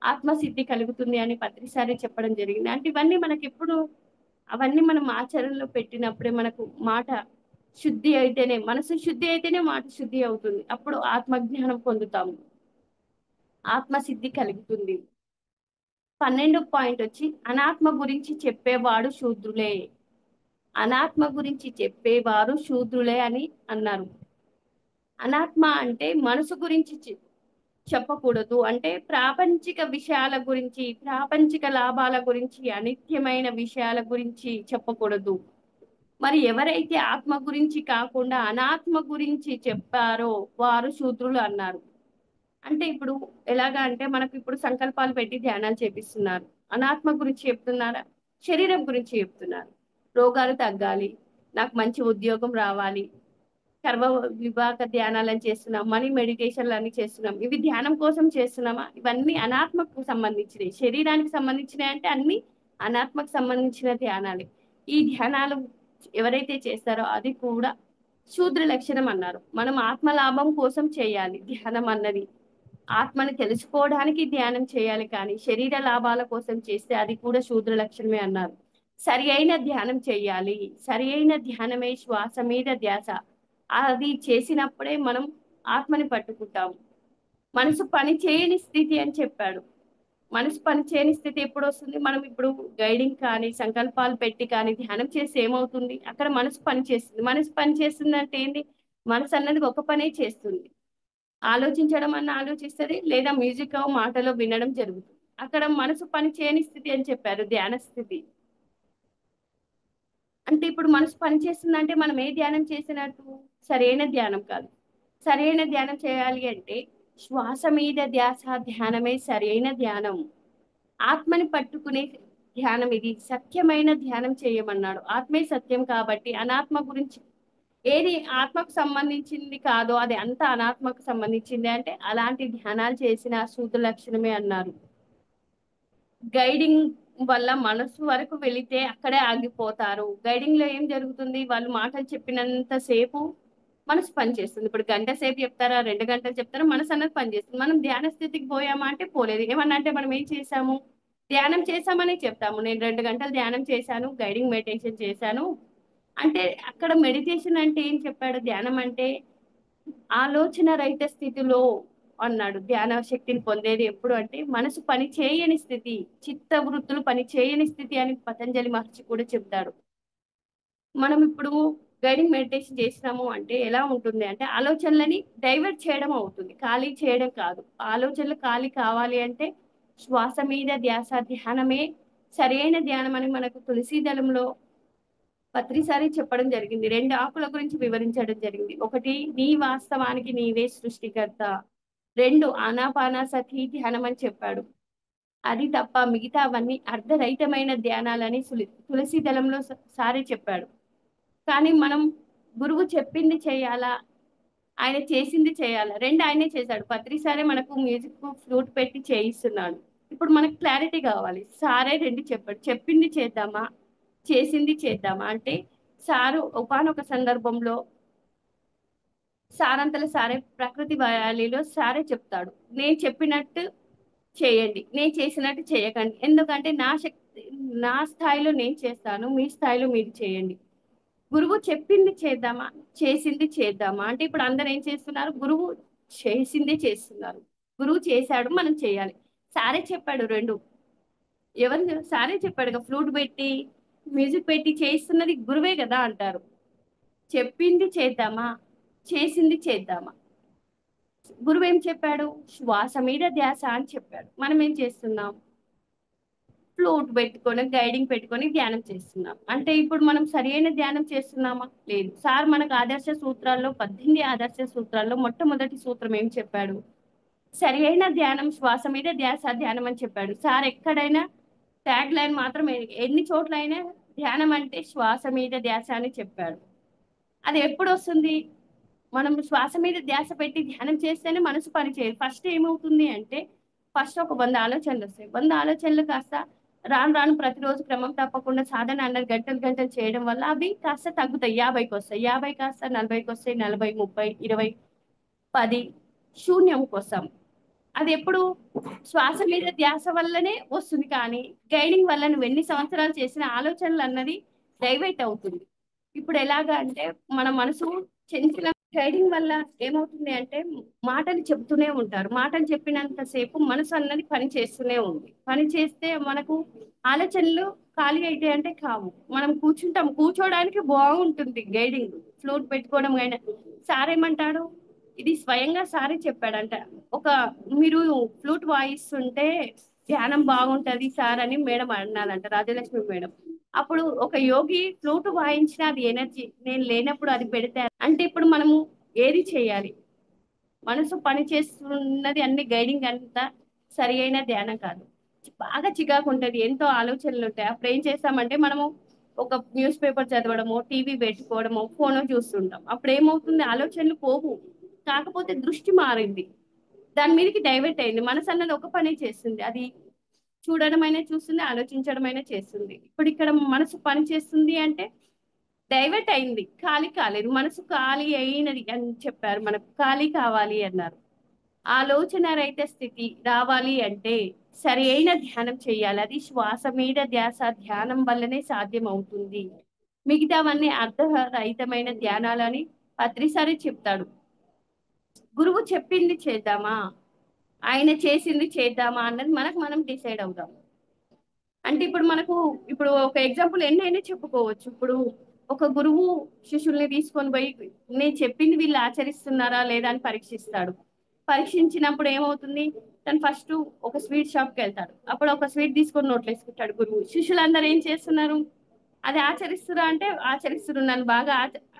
ఆత్మసిద్ధి కలుగుతుంది అని పత్రిసారి చెప్పడం జరిగింది. అంటే ఇవన్నీ మనకి ఎప్పుడు, అవన్నీ మనం ఆచరణలో పెట్టినప్పుడే మనకు మాట శుద్ధి అయితేనే, మనసు శుద్ధి అయితేనే మాట శుద్ధి అవుతుంది. అప్పుడు ఆత్మజ్ఞానం పొందుతాము, ఆత్మసిద్ధి కలుగుతుంది. 12వ పాయింట్ వచ్చి అనాత్మ గురించి చెప్పేవాడు శూద్రులే. అనాత్మ గురించి చెప్పేవారు శూద్రులే అని అన్నారు. అనాత్మ అంటే మనసు గురించి చెప్పకూడదు. అంటే ప్రాపంచిక విషయాల గురించి, ప్రాపంచిక లాభాల గురించి, అనిత్యమైన విషయాల గురించి చెప్పకూడదు. మరి ఎవరైతే ఆత్మ గురించి కాకుండా అనాత్మ గురించి చెప్పారో వారు శూద్రులు అన్నారు. అంటే ఇప్పుడు ఎలాగా అంటే మనకు ఇప్పుడు సంకల్పాలు పెట్టి ధ్యానాలు చేపిస్తున్నారు. అనాత్మ గురించి చెప్తున్నారా? శరీరం గురించి చెప్తున్నారు. రోగాలు తగ్గాలి, నాకు మంచి ఉద్యోగం రావాలి, సర్వ విభాగ ధ్యానాలని చేస్తున్నాం, మనీ మెడిటేషన్లు అన్ని చేస్తున్నాం. ఇవి ధ్యానం కోసం చేస్తున్నామా? ఇవన్నీ అనాత్మకు సంబంధించినవి. శరీరానికి సంబంధించినవి అంటే అన్ని అనాత్మకు సంబంధించిన ధ్యానాలే. ఈ ధ్యానాలు ఎవరైతే చేస్తారో అది కూడా శూద్ర లక్షణం అన్నారు. మనం ఆత్మలాభం కోసం చేయాలి ధ్యానం అన్నది. ఆత్మని తెలుసుకోవడానికి ధ్యానం చేయాలి, కానీ శరీర లాభాల కోసం చేస్తే అది కూడా శూద్ర లక్షణమే అన్నారు. సరి అయిన ధ్యానం చేయాలి. సరి అయిన ధ్యానమే శ్వాస మీద ధ్యాస. అది చేసినప్పుడే మనం ఆత్మని పట్టుకుంటాం. మనసు పని చేయని స్థితి అని చెప్పాడు. మనసు పని చేయని స్థితి ఎప్పుడు వస్తుంది? మనం ఇప్పుడు గైడింగ్ కానీ సంకల్పాలు పెట్టి కానీ ధ్యానం చేస్తే ఏమవుతుంది? అక్కడ మనసు పని చేస్తుంది. మనసు పని చేస్తుంది అంటే ఏంటి? మనసు అన్నది ఒక పనే చేస్తుంది. ఆలోచించడం అన్న ఆలోచిస్తుంది, లేదా మ్యూజిక్ మాటలో వినడం జరుగుతుంది. అక్కడ మనసు పని చేయని స్థితి అని చెప్పారు, ధ్యాన స్థితి. అంటే ఇప్పుడు మనసు పని చేస్తుందంటే మనం ఏ ధ్యానం చేసినట్టు? సరైన ధ్యానం కాదు. సరైన ధ్యానం చేయాలి అంటే శ్వాస మీద ధ్యాస ధ్యానమే సరైన ధ్యానం. ఆత్మని పట్టుకునే ధ్యానం ఇది. సత్యమైన ధ్యానం చేయమన్నాడు. ఆత్మే సత్యం కాబట్టి అనాత్మ గురించి ఏది ఆత్మకు సంబంధించింది కాదో అది అంతా అనాత్మకు సంబంధించింది అంటే అలాంటి ధ్యానాలు చేసిన శూద్ర లక్షణమే అన్నారు. గైడింగ్ వల్ల మనసు వరకు వెళితే అక్కడే ఆగిపోతారు. గైడింగ్ లో ఏం జరుగుతుంది? వాళ్ళు మాటలు చెప్పినంత సేపు మనసు పనిచేస్తుంది. ఇప్పుడు గంట సేపు చెప్తారా, 2 గంటలు చెప్తారా, మనసు అన్నది పనిచేస్తుంది. మనం ధ్యాన స్థితికి పోయామా అంటే పోలేదు. ఏమన్నా అంటే మనం ఏం చేసాము? ధ్యానం చేసామనే చెప్తాము. నేను 2 గంటలు ధ్యానం చేశాను, గైడింగ్ మెడిటేషన్ చేశాను అంటే అక్కడ మెడిటేషన్ అంటే ఏం చెప్పాడు? ధ్యానం అంటే ఆలోచన రహిత స్థితిలో అన్నాడు. ధ్యాన శక్తిని పొందేది ఎప్పుడు అంటే మనసు పని చేయని స్థితి, చిత్త వృత్తులు పని చేయని స్థితి అని పతంజలి మహర్షి కూడా చెప్తాడు. మనం ఇప్పుడు గైడింగ్ మెడిటేషన్ చేసినాము అంటే ఎలా ఉంటుంది అంటే ఆలోచనలని డైవర్ట్ చేయడం అవుతుంది, ఖాళీ చేయడం కాదు. ఆలోచనలు ఖాళీ కావాలి అంటే శ్వాస మీద ధ్యాస ధ్యానమే సరైన ధ్యానం అని మనకు తులసి దళంలో పత్రిసారి చెప్పడం జరిగింది. 2 ఆకుల గురించి వివరించడం జరిగింది. ఒకటి, నీ వాస్తవానికి నీవే సృష్టికర్త. 2, ఆనాపానసతి ధ్యానం అని చెప్పాడు. అది తప్ప మిగతా అవన్నీ అర్ధరహితమైన ధ్యానాలని తులసి దళంలో సారి చెప్పాడు. కానీ మనం గురువు చెప్పింది చేయాలా, ఆయన చేసింది చేయాలా? 2 ఆయనే చేశాడు. పత్రిసారే మనకు మ్యూజిక్ ఫ్లూట్ పెట్టి చేయిస్తున్నాడు. ఇప్పుడు మనకు క్లారిటీ కావాలి. సారే 2 చెప్పాడు. చెప్పింది చేద్దామా, చేసింది చేద్దామా అంటే సారు ఒకానొక సందర్భంలో సారంతల సారే ప్రకృతి వ్యాలీలో సారే చెప్తాడు, నేను చెప్పినట్టు చేయండి, నేను చేసినట్టు చేయకండి. ఎందుకంటే నా శక్తి, నా స్థాయిలో నేను చేస్తాను, మీ స్థాయిలో మీరు చేయండి. గురువు చెప్పింది చేద్దామా, చేసింది చేద్దామా అంటే ఇప్పుడు అందరు ఏం చేస్తున్నారు? గురువు చేసిందే చేస్తున్నారు. గురువు చేశాడు, మనం చేయాలి. సారే చెప్పాడు 2. ఎవరు? సారే చెప్పాడు. ఫ్లూట్ పెట్టి మ్యూజిక్ పెట్టి చేయిస్తున్నది గురువే కదా అంటారు. చెప్పింది చేద్దామా, చేసింది చేద్దామా? గురువు ఏం చెప్పాడు? శ్వాస మీద ధ్యాస అని చెప్పాడు. మనం ఏం చేస్తున్నాం? ఫ్లూట్ పెట్టుకొని గైడింగ్ పెట్టుకొని ధ్యానం చేస్తున్నాం. అంటే ఇప్పుడు మనం సరైన ధ్యానం చేస్తున్నామా? లేదు. సార్ మనకు ఆదర్శ సూత్రాల్లో 18 ఆదర్శ సూత్రాల్లో మొట్టమొదటి సూత్రం ఏం చెప్పాడు? సరి అయిన ధ్యానం శ్వాస మీద ధ్యాస ధ్యానం అని చెప్పాడు. సార్ ఎక్కడైనా ట్యాగ్ లైన్ మాత్రం ఎన్ని చోట్లైనా ధ్యానం అంటే శ్వాస మీద ధ్యాస అని చెప్పాడు. అది ఎప్పుడు వస్తుంది? మనం శ్వాస మీద ధ్యాస పెట్టి ధ్యానం చేస్తేనే మనసు పని చేయదు. ఫస్ట్ ఏమవుతుంది అంటే ఫస్ట్ ఒక 100 ఆలోచనలు వస్తాయి. 100 ఆలోచనలు కాస్త రాను రాను ప్రతిరోజు క్రమం తప్పకుండా సాధన అన్నది గంటలు గంటలు చేయడం వల్ల అవి కాస్త తగ్గుతాయి. 50కి వస్తాయి, 50 కాస్త 40కి వస్తాయి, 40, 30, 20, 10 శూన్యం కోసం. అది ఎప్పుడు? శ్వాస మీద ధ్యాస వల్లనే వస్తుంది. కానీ గైడింగ్ వల్ల నువ్వు ఎన్ని సంవత్సరాలు చేసిన ఆలోచనలు అన్నది డైవర్ట్ అవుతుంది. ఇప్పుడు ఎలాగా అంటే మన మనసు చెంచిన గైడింగ్ వల్ల ఏమవుతుంది అంటే మాటలు చెప్తూనే ఉంటారు. మాటలు చెప్పినంత సేపు మనసు అన్నది పని చేస్తూనే ఉంది. పని చేస్తే మనకు ఆలోచనలు ఖాళీ అయితే అంటే కావు. మనం కూర్చుంటాం, కూర్చోడానికి బాగుంటుంది గైడింగ్ ఫ్లూట్ పెట్టుకోవడం. అయినా సారేమంటాడు? ఇది స్వయంగా సారే చెప్పాడంట. ఒక మీరు ఫ్లూట్ వాయిస్తుంటే ధ్యానం బాగుంటది సార్ అని మేడం అన్నారంట, రాజలక్ష్మి మేడం. అప్పుడు ఒక యోగి ఫ్లూట్ వాయించిన అది ఎనర్జీ, నేను లేనప్పుడు అది పెడితే అంటే ఇప్పుడు మనము ఏది చేయాలి? మనసు పని చేస్తున్నది అన్ని గైడింగ్ అంతా సరి అయిన ధ్యానం కాదు. బాగా చికాకు ఉంటది. ఎంతో ఆలోచనలు ఉంటాయి. అప్పుడు ఏం చేస్తామంటే మనము ఒక న్యూస్ పేపర్ చదవడమో, టీవీ పెట్టుకోవడమో, ఫోనో చూస్తుంటాం. అప్పుడు ఏమవుతుంది? ఆలోచనలు పోవు. కాకపోతే దృష్టి మారింది. దాని మీదకి డైవర్ట్ అయింది. మనసు అన్నది ఒక పనే చేస్తుంది. అది చూడడమైనా చూస్తుంది, ఆలోచించడమైనా చేస్తుంది. ఇప్పుడు ఇక్కడ మనసు పని చేస్తుంది అంటే డైవర్ట్ అయింది. ఖాళీ కాలేదు. మనసు ఖాళీ అయినది అని చెప్పారు. మనకు ఖాళీ కావాలి అన్నారు. ఆలోచన రహిత స్థితి రావాలి అంటే సరి అయిన ధ్యానం చేయాలి. అది శ్వాస మీద ధ్యాస ధ్యానం వల్లనే సాధ్యం అవుతుంది. మిగతావన్నీ అర్థరహితమైన ధ్యానాలని పత్రిసారి చెప్తాడు. గురువు చెప్పింది చేద్దామా, ఆయన చేసింది చేద్దామా అన్నది మనకు మనం డిసైడ్ అవుదాం. అంటే ఇప్పుడు మనకు ఇప్పుడు ఒక ఎగ్జాంపుల్ ఎన్నైనా చెప్పుకోవచ్చు. ఇప్పుడు ఒక గురువు శిష్యుల్ని తీసుకొని పోయి నేను చెప్పింది వీళ్ళు ఆచరిస్తున్నారా లేదా అని పరీక్షిస్తాడు. పరీక్షించినప్పుడు ఏమవుతుంది? తను ఫస్ట్ ఒక స్వీట్ షాప్ కి వెళ్తాడు. అప్పుడు ఒక స్వీట్ తీసుకొని నోట్లో వేసుకుంటాడు గురువు. శిష్యులందరూ ఏం చేస్తున్నారు? అది ఆచరిస్తురా అంటే ఆచరిస్తున్నారు, నన్ను బాగా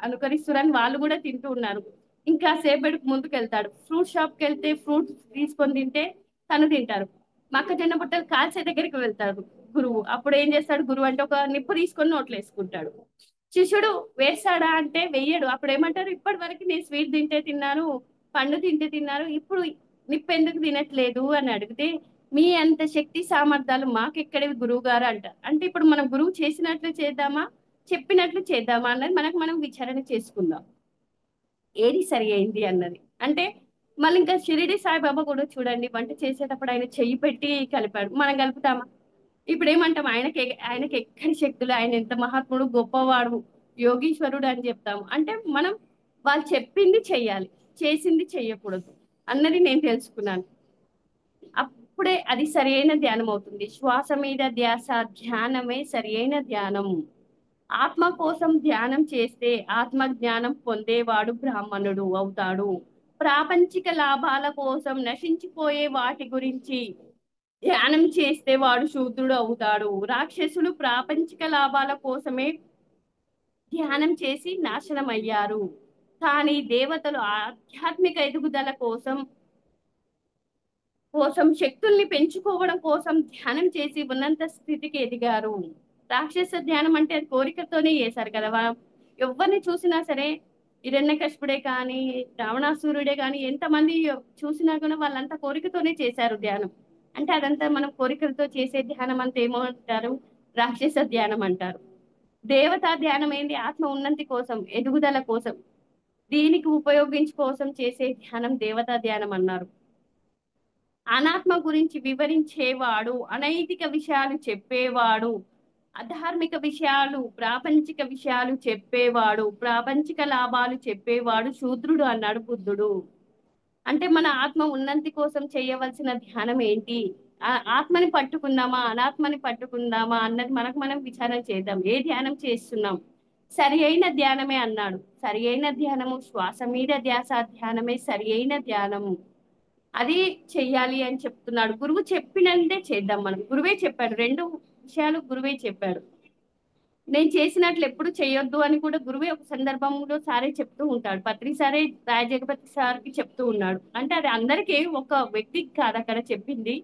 అనుకరిస్తున్నారు వాళ్ళు కూడా తింటూ ఉన్నారు. ఇంకా సేపటికి ముందుకు వెళ్తాడు. ఫ్రూట్ షాప్ కి వెళ్తే ఫ్రూట్ తీసుకొని తింటే తను తింటారు. మొక్కజొన్న బుట్టలు కాల్చే దగ్గరికి వెళ్తాడు గురువు. అప్పుడు ఏం చేస్తాడు గురువు అంటే ఒక నిప్పు తీసుకొని నోట్లో వేసుకుంటాడు. శిష్యుడు వేస్తాడా అంటే వెయ్యడు. అప్పుడు ఏమంటారు? ఇప్పటి వరకు నేను స్వీట్ తింటే తిన్నాను, పండు తింటే తిన్నారు, ఇప్పుడు నిప్పు ఎందుకు తినట్లేదు అని అడిగితే మీ అంత శక్తి సామర్థ్యాలు మాకెక్కడివి గురువు గారు అంటారు. అంటే ఇప్పుడు మనం గురువు చేసినట్లు చేద్దామా, చెప్పినట్లు చేద్దామా అన్నది మనకు మనం విచారణ చేసుకుందాం. ఏది సరి అయింది అన్నది. అంటే మళ్ళీ ఇంకా షిరిడి సాయిబాబా కూడా చూడండి, వంట చేసేటప్పుడు ఆయన చెయ్యి పెట్టి కలిపాడు. మనం కలుపుతామా? ఇప్పుడు ఏమంటాం? ఆయనకి ఎక్కడి శక్తులు, ఆయన ఎంత మహాత్ముడు, గొప్పవాడు, యోగీశ్వరుడు అని చెప్తాము. అంటే మనం వాళ్ళు చెప్పింది చెయ్యాలి, చేసింది చెయ్యకూడదు అన్నది నేను తెలుసుకున్నాను. అప్పుడే అది సరి అయిన ధ్యానం అవుతుంది. శ్వాస మీద ధ్యాస ధ్యానమే సరి అయిన ధ్యానం. ఆత్మ కోసం ధ్యానం చేస్తే ఆత్మ జ్ఞానం పొందేవాడు బ్రాహ్మణుడు అవుతాడు. ప్రాపంచిక లాభాల కోసం నశించిపోయే వాటి గురించి ధ్యానం చేస్తే వాడు శూద్రుడు అవుతాడు. రాక్షసులు ప్రాపంచిక లాభాల కోసమే ధ్యానం చేసి నాశనం అయ్యారు. కానీ దేవతలు ఆధ్యాత్మిక ఎదుగుదల కోసం శక్తుల్ని పెంచుకోవడం కోసం ధ్యానం చేసి ఉన్నంత స్థితికి ఎదిగారు. రాక్షస ధ్యానం అంటే అది కోరికతోనే చేశారు కదా. ఎవరిని చూసినా సరే, హిరణ్యకశిపుడే కానీ, రావణాసురుడే కానీ, ఎంతమంది చూసినా కూడా వాళ్ళంతా కోరికతోనే చేశారు ధ్యానం. అంటే అదంతా మనం కోరికలతో చేసే ధ్యానం అంతా ఏమో అంటారు? రాక్షస ధ్యానం అంటారు. దేవతా ధ్యానం ఏంటి? ఆత్మ ఉన్నతి కోసం, ఎదుగుదల కోసం, దీనికి ఉపయోగించుకోసం చేసే ధ్యానం దేవతా ధ్యానం అన్నారు. అనాత్మ గురించి వివరించేవాడు, అనైతిక విషయాలు చెప్పేవాడు, అధార్మిక విషయాలు, ప్రాపంచిక విషయాలు చెప్పేవాడు, ప్రాపంచిక లాభాలు చెప్పేవాడు శూద్రుడు అన్నాడు బుద్ధుడు. అంటే మన ఆత్మ ఉన్నతి కోసం చేయవలసిన ధ్యానం ఏంటి? ఆత్మని పట్టుకుందామా, అనాత్మని పట్టుకుందామా అన్నది మనకు మనం విచారణ చేద్దాం. ఏ ధ్యానం చేస్తున్నాం? సరి అయిన ధ్యానమే అన్నాడు. సరి అయిన ధ్యానము శ్వాస మీద ధ్యాస ధ్యానమే సరి అయిన ధ్యానము. అది చెయ్యాలి అని చెప్తున్నాడు. గురువు చెప్పినంతే చేద్దాం మనం. గురువే చెప్పాడు. రెండు విషయాలు గురువే చెప్పాడు. నేను చేసినట్లు ఎప్పుడు చేయొద్దు అని కూడా గురువే ఒక సందర్భంలో సారే చెప్తూ ఉంటాడు. పత్రి సారే రాయజగపతి సార్కి చెప్తూ ఉన్నాడు. అంటే అది అందరికీ ఒక వ్యక్తికి కాదు అక్కడ చెప్పింది.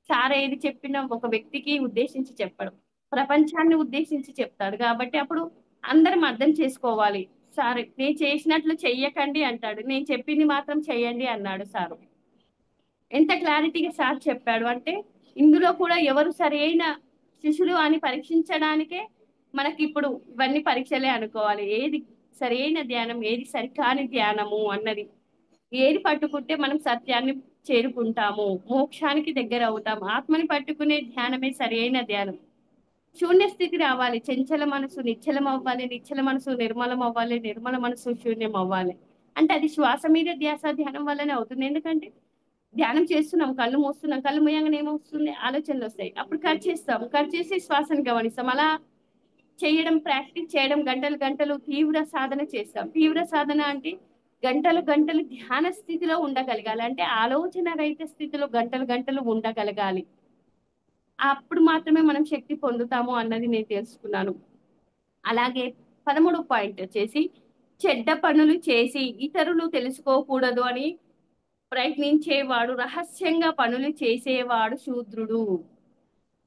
సార్ ఏది చెప్పినా ఒక వ్యక్తికి ఉద్దేశించి చెప్పడం, ప్రపంచాన్ని ఉద్దేశించి చెప్తాడు. కాబట్టి అప్పుడు అందరం అర్థం చేసుకోవాలి. సార్ నేను చేసినట్లు చెయ్యకండి అంటాడు, నేను చెప్పింది మాత్రం చెయ్యండి అన్నాడు సారు. ఎంత క్లారిటీగా సార్ చెప్పాడు అంటే ఇందులో కూడా ఎవరు సరైన శిష్యులు అని పరీక్షించడానికే మనకి ఇప్పుడు ఇవన్నీ పరీక్షలే అనుకోవాలి. ఏది సరైన ధ్యానం, ఏది సరికాని ధ్యానము అన్నది. ఏది పట్టుకుంటే మనం సత్యాన్ని చేరుకుంటాము, మోక్షానికి దగ్గర అవుతాము. ఆత్మని పట్టుకునే ధ్యానమే సరైన ధ్యానం. శూన్య స్థితి రావాలి. చంచల మనసు నిశ్చలం అవ్వాలి, నిశ్చల మనసు నిర్మలం అవ్వాలి, నిర్మల మనసు శూన్యం అవ్వాలి. అంటే అది శ్వాస మీద ధ్యాస ధ్యానం వల్లనే అవుతుంది. ఎందుకంటే ధ్యానం చేస్తున్నాం, కళ్ళు మూస్తున్నాం, కళ్ళు మూయంగానే ఏమొస్తుంది? ఆలోచనలు వస్తాయి. అప్పుడు కట్ చేస్తాం, కట్ చేసి శ్వాసను గమనిస్తాం. అలా చేయడం, ప్రాక్టీస్ చేయడం, గంటలు గంటలు తీవ్ర సాధన చేస్తాం. తీవ్ర సాధన అంటే గంటలు గంటలు ధ్యాన స్థితిలో ఉండగలగాలి. అంటే ఆలోచన రహిత స్థితిలో గంటలు గంటలు ఉండగలగాలి. అప్పుడు మాత్రమే మనం శక్తి పొందుతాము అన్నది నేను తెలుసుకున్నాను. అలాగే 13 పాయింట్ వచ్చేసి చెడ్డ పనులు చేసి ఇతరులు తెలుసుకోకూడదు అని ప్రయత్నించేవాడు, రహస్యంగా పనులు చేసేవాడు శూద్రుడు.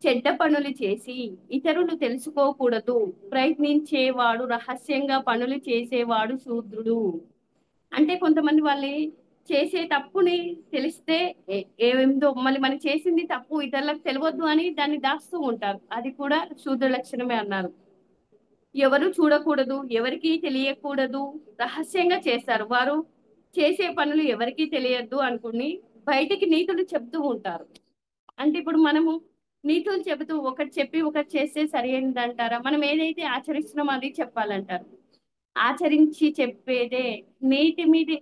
చెడ్డ పనులు చేసి ఇతరులు తెలుసుకోకూడదు ప్రయత్నించేవాడు, రహస్యంగా పనులు చేసేవాడు శూద్రుడు. అంటే కొంతమంది వాళ్ళు చేసే తప్పుని తెలిస్తే ఏమేందో మళ్ళీ మనం చేసింది తప్పు ఇతరులకు తెలియద్దు అని దాన్ని దాస్తూ ఉంటారు. అది కూడా శూద్ర లక్షణమే అన్నారు. ఎవరు చూడకూడదు, ఎవరికీ తెలియకూడదు, రహస్యంగా చేస్తారు. వారు చేసే పనులు ఎవరికీ తెలియద్దు అనుకుని బయటికి నీతులు చెప్తూ ఉంటారు. అంటే ఇప్పుడు మనము నీతులు చెబుతూ ఒకటి చెప్పి ఒకటి చేస్తే సరైనదంటారా? మనం ఏదైతే ఆచరిస్తున్నామో అది చెప్పాలంటారు. ఆచరించి చెప్పేదే నీటి మీది,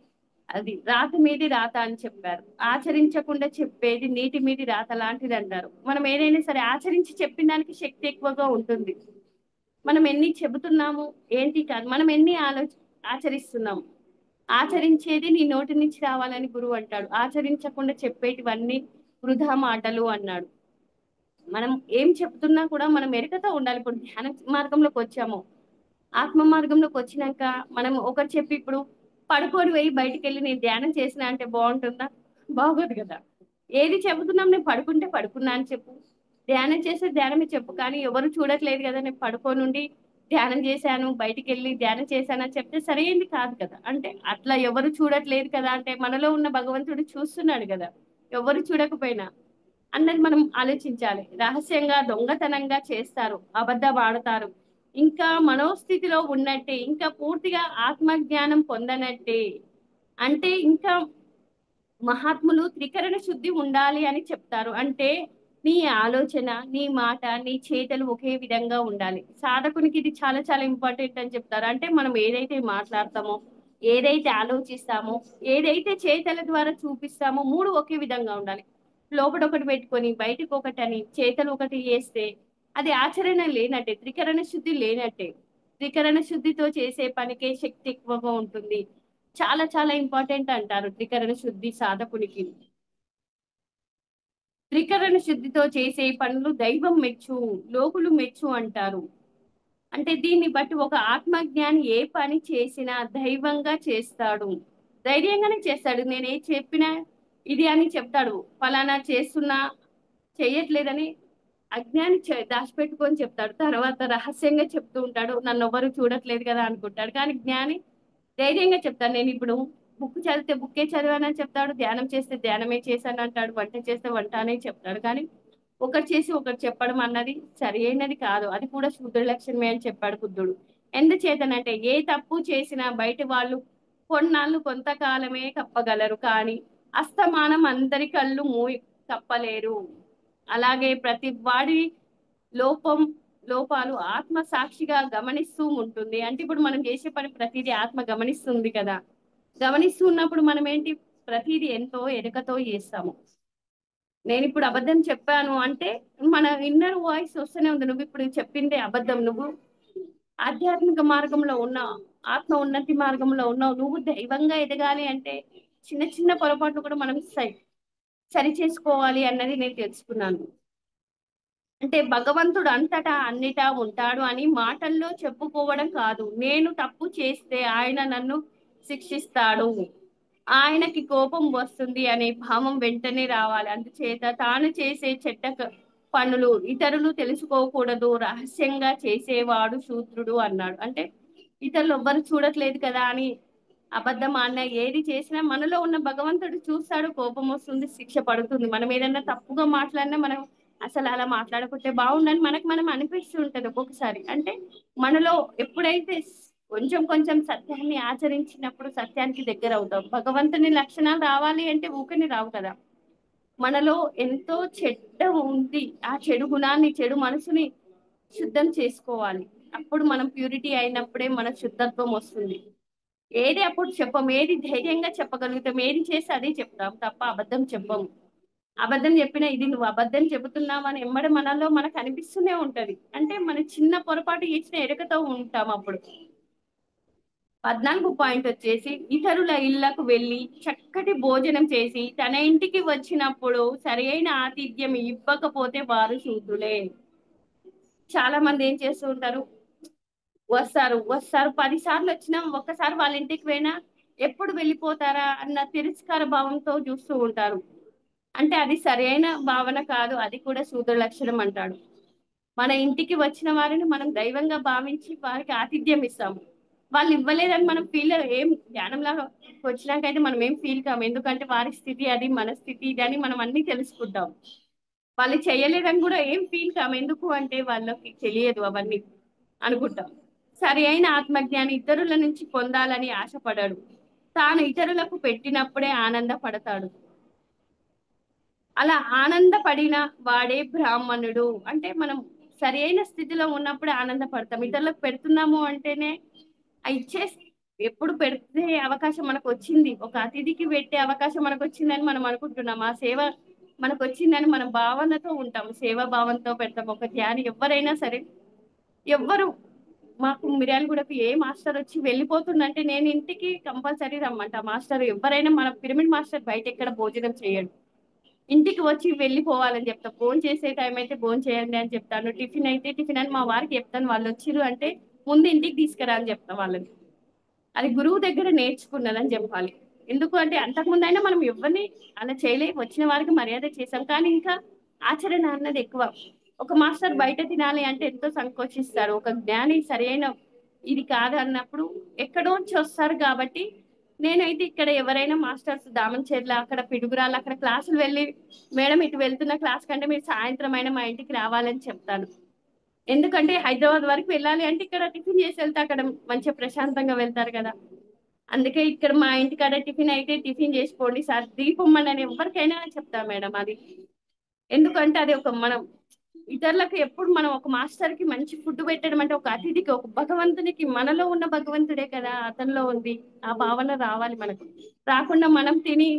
అది రాత మీది రాత అని చెప్పారు. ఆచరించకుండా చెప్పేది నీటి మీది రాత లాంటిది అంటారు. మనం ఏదైనా సరే ఆచరించి చెప్పిన దానికి శక్తి ఎక్కువగా ఉంటుంది. మనం ఎన్ని చెబుతున్నాము ఏంటి కాదు, మనం ఎన్ని ఆచరిస్తున్నాము. ఆచరించేది నీ నోటి నుంచి రావాలని గురువు అంటాడు. ఆచరించకుండా చెప్పేటివన్నీ వృధా మాటలు అన్నాడు. మనం ఏం చెప్తున్నా కూడా మనం ఎరుకతో ఉండాలి. ఇప్పుడు ధ్యాన మార్గంలోకి వచ్చాము, ఆత్మ మార్గంలోకి వచ్చినాక మనం ఒకటి చెప్పి ఇప్పుడు పడుకొని పోయి బయటికి వెళ్ళి నేను ధ్యానం చేసిన అంటే బాగుంటుందా? బాగోదు కదా. ఏది చెబుతున్నాం, నేను పడుకుంటే పడుకున్నా అని చెప్పు, ధ్యానం చేస్తే ధ్యానమే చెప్పు. కానీ ఎవరు చూడట్లేదు కదా, నేను పడుకోనుండి ధ్యానం చేశాను బయటికి వెళ్ళి ధ్యానం చేశాను అని చెప్తే సరైంది కాదు కదా. అంటే అట్లా ఎవరు చూడట్లేదు కదా అంటే మనలో ఉన్న భగవంతుడు చూస్తున్నాడు కదా, ఎవరు చూడకపోయినా అన్నది మనం ఆలోచించాలి. రహస్యంగా దొంగతనంగా చేస్తారు, అబద్ధం ఆడతారు, ఇంకా మనోస్థితిలో ఉన్నట్టే, ఇంకా పూర్తిగా ఆత్మజ్ఞానం పొందనట్టే. అంటే ఇంకా మహాత్ములు త్రికరణ శుద్ధి ఉండాలి అని చెప్తారు. అంటే నీ ఆలోచన, నీ మాట, నీ చేతలు ఒకే విధంగా ఉండాలి. సాధకునికి ఇది చాలా చాలా ఇంపార్టెంట్ అని చెప్తారు. అంటే మనం ఏదైతే మాట్లాడతామో, ఏదైతే ఆలోచిస్తామో, ఏదైతే చేతల ద్వారా చూపిస్తామో మూడు ఒకే విధంగా ఉండాలి. లోపల ఒకటి పెట్టుకొని బయటకు ఒకటి అని చేతలు ఒకటి చేస్తే అది ఆచరణ లేనట్టే, త్రికరణ శుద్ధి లేనట్టే. త్రికరణ శుద్ధితో చేసే పనికే శక్తి ఎక్కువగా ఉంటుంది. చాలా చాలా ఇంపార్టెంట్ అంటారు త్రికరణ శుద్ధి సాధకునికి. త్రికరణ శుద్ధితో చేసే పనులు దైవం మెచ్చు, లోకులు మెచ్చు అంటారు. అంటే దీన్ని బట్టి ఒక ఆత్మజ్ఞాని ఏ పని చేసినా దైవంగా చేస్తాడు, ధైర్యంగానే చేస్తాడు. నేను ఏ చెప్పినా ఇది అని చెప్తాడు. ఫలానా చేస్తున్నా చెయ్యట్లేదని అజ్ఞాని దాచిపెట్టుకొని చెప్తాడు. తర్వాత రహస్యంగా చెప్తూ ఉంటాడు, నన్ను ఎవరు చూడట్లేదు కదా అనుకుంటాడు. కానీ జ్ఞాని ధైర్యంగా చెప్తాను. నేను ఇప్పుడు బుక్ చదివితే బుక్కే చదివానని చెప్తాడు, ధ్యానం చేస్తే ధ్యానమే చేశాను అంటాడు, వంట చేస్తే వంట అనే చెప్తాడు. కానీ ఒకటి చేసి ఒకటి చెప్పడం అన్నది సరి అయినది కాదు. అది కూడా శూద్ర లక్షణమే అని చెప్పాడు బుద్ధుడు. ఎందుచేతనంటే ఏ తప్పు చేసినా బయట వాళ్ళు కొన్నాళ్ళు కొంతకాలమే కప్పగలరు, కానీ అస్తమానం అందరి కళ్ళు మూయి కప్పలేరు. అలాగే ప్రతి వాడి లోపం లోపాలు ఆత్మ సాక్షిగా గమనిస్తూ ఉంటుంది. అంటే ఇప్పుడు మనం చేసే పని ప్రతిదీ ఆత్మ గమనిస్తుంది కదా. గమనిస్తూ ఉన్నప్పుడు మనం ఏంటి, ప్రతిదీ ఎంతో ఎరుకతో చేస్తాము. నేను ఇప్పుడు అబద్ధం చెప్పాను అంటే మన ఇన్నర్ వాయిస్ వస్తూనే ఉంది, నువ్వు ఇప్పుడు చెప్పిందే అబద్ధం, నువ్వు ఆధ్యాత్మిక మార్గంలో ఉన్నావు, ఆత్మ ఉన్నతి మార్గంలో ఉన్నావు, నువ్వు దైవంగా ఎదగాలి అంటే చిన్న చిన్న పొరపాట్లు కూడా మనం సరి చేసుకోవాలి అన్నది నేను తెలుసుకున్నాను. అంటే భగవంతుడు అంతటా అన్నిటా ఉంటాడు అని మాటల్లో చెప్పుకోవడం కాదు. నేను తప్పు చేస్తే ఆయన నన్ను శిక్షిస్తాడు, ఆయనకి కోపం వస్తుంది అనే భావం వెంటనే రావాలి. అందుచేత తాను చేసే పనులు ఇతరులు తెలుసుకోకూడదు, రహస్యంగా చేసేవాడు శూద్రుడు అన్నాడు. అంటే ఇతరులు ఎవ్వరు చూడట్లేదు కదా అని అబద్ధం అన్న ఏది చేసినా మనలో ఉన్న భగవంతుడు చూస్తాడు, కోపం వస్తుంది, శిక్ష పడుతుంది. మనం ఏదైనా తప్పుగా మాట్లాడినా మనం అసలు అలా మాట్లాడకుంటే బాగుండని మనకు మనం అనిపిస్తూ ఉంటది ఒక్కొక్కసారి. అంటే మనలో ఎప్పుడైతే కొంచెం కొంచెం సత్యాన్ని ఆచరించినప్పుడు సత్యానికి దగ్గర అవుతాం. భగవంతుని లక్షణాలు రావాలి అంటే ఊకని రావు కదా. మనలో ఎంతో చెడ్డ ఉంది, ఆ చెడు గుణాన్ని, చెడు మనసుని శుద్ధం చేసుకోవాలి. అప్పుడు మనం ప్యూరిటీ అయినప్పుడే మన శుద్ధత్వం వస్తుంది. ఏది అప్పుడు చెప్పం, ఏది ధైర్యంగా చెప్పగలుగుతాం, ఏది చేసి అదే చెప్తాం తప్ప అబద్ధం చెప్పము. అబద్ధం చెప్పినా ఇది నువ్వు అబద్ధం చెబుతున్నావు అని ఎమ్మడి మనలో మనకు అనిపిస్తూనే ఉంటది. అంటే మన చిన్న పొరపాటు చేసిన ఎరుకతో ఉంటాం అప్పుడు. 14 పాయింట్ వచ్చేసి ఇతరుల ఇళ్లకు వెళ్ళి చక్కటి భోజనం చేసి తన ఇంటికి వచ్చినప్పుడు సరైన ఆతిథ్యం ఇవ్వకపోతే వారు శూద్రులే. చాలా మంది ఏం చేస్తూ ఉంటారు, వస్తారు వస్తారు 10 సార్లు వచ్చినా ఒక్కసారి వాళ్ళ ఇంటికి పోయినా ఎప్పుడు వెళ్ళిపోతారా అన్న తిరస్కార భావంతో చూస్తూ ఉంటారు. అంటే అది సరైన భావన కాదు, అది కూడా శూద్ర లక్షణం అంటాడు. మన ఇంటికి వచ్చిన వారిని మనం దైవంగా భావించి వారికి ఆతిథ్యం ఇస్తాము. వాళ్ళు ఇవ్వలేదని మనం ఫీల్ ఏం జ్ఞానంలాగా వచ్చినాకైతే మనం ఏం ఫీల్ కాము, ఎందుకంటే వారి స్థితి అది, మన స్థితి ఇది అని మనం అన్ని తెలుసుకుంటాం. వాళ్ళు చేయలేదని కూడా ఏం ఫీల్ కాము, ఎందుకు అంటే వాళ్ళకి తెలియదు అవన్నీ అనుకుంటాం. సరి అయిన ఆత్మజ్ఞాని ఇతరుల నుంచి పొందాలని ఆశపడడు, తాను ఇతరులకు పెట్టినప్పుడే ఆనందపడతాడు. అలా ఆనందపడిన వాడే బ్రాహ్మణుడు. అంటే మనం సరి అయిన స్థితిలో ఉన్నప్పుడే ఆనందపడతాం. ఇతరులకు పెడుతున్నాము అంటేనే ఆ ఇచ్చే ఎప్పుడు పెడితే అవకాశం మనకు వచ్చింది, ఒక అతిథికి పెట్టే అవకాశం మనకు వచ్చిందని మనం అనుకుంటున్నాం. ఆ సేవ మనకు వచ్చిందని మన భావనతో ఉంటాం, సేవా భావంతో పెడతాం. ఒక ధ్యాని ఎవరైనా సరే, ఎవ్వరు మాకు మిర్యాలగూడకు ఏ మాస్టర్ వచ్చి వెళ్ళిపోతుందంటే నేను ఇంటికి కంపల్సరీ రమ్మంట. మాస్టర్ ఎవరైనా మన పిరమిడ్ మాస్టర్ బయట ఎక్కడ భోజనం చేయడు, ఇంటికి వచ్చి వెళ్ళిపోవాలని చెప్తా. ఫోన్ చేసే టైం అయితే ఫోన్ చేయండి అని చెప్తాను, టిఫిన్ అయితే టిఫిన్ అని మా వారికి చెప్తాను. వాళ్ళు వచ్చిర్రు అంటే ముందు ఇంటికి తీసుకురా అని చెప్తా వాళ్ళని. అది గురువు దగ్గర నేర్చుకున్నదని చెప్పాలి. ఎందుకు అంటే అంతకుముందు అయినా మనం ఎవరిని అలా చేయలేక వచ్చిన వారికి మర్యాద చేశాం, కానీ ఇంకా ఆచరణ అన్నది ఎక్కువ. ఒక మాస్టర్ బయట తినాలి అంటే ఎంతో సంకోచిస్తారు, ఒక జ్ఞాని సరైన ఇది కాదు అన్నప్పుడు ఎక్కడో నుంచి వస్తారు. కాబట్టి నేనైతే ఇక్కడ ఎవరైనా మాస్టర్స్ దామన్చెర్ల అక్కడ పిడుగురాలు అక్కడ క్లాసులు వెళ్ళి, మేడం ఇటు వెళ్తున్న క్లాస్ కంటే మీరు సాయంత్రం అయినా మా ఇంటికి రావాలని చెప్తాను. ఎందుకంటే హైదరాబాద్ వరకు వెళ్ళాలి అంటే ఇక్కడ టిఫిన్ చేసి వెళ్తే అక్కడ మంచిగా ప్రశాంతంగా వెళ్తారు కదా. అందుకే ఇక్కడ మా ఇంటికాడ టిఫిన్ అయితే టిఫిన్ చేసుకోండి సార్, దీపం అని ఎవరికైనా చెప్తా మేడం అది. ఎందుకంటే అది ఒక మనం ఇతరులకు ఎప్పుడు మనం ఒక మాస్టర్ కి మంచి ఫుడ్ పెట్టడం అంటే ఒక అతిథికి ఒక భగవంతునికి మనలో ఉన్న భగవంతుడే కదా అతనిలో ఉంది, ఆ భావన రావాలి మనకు. రాకుండా మనం తిని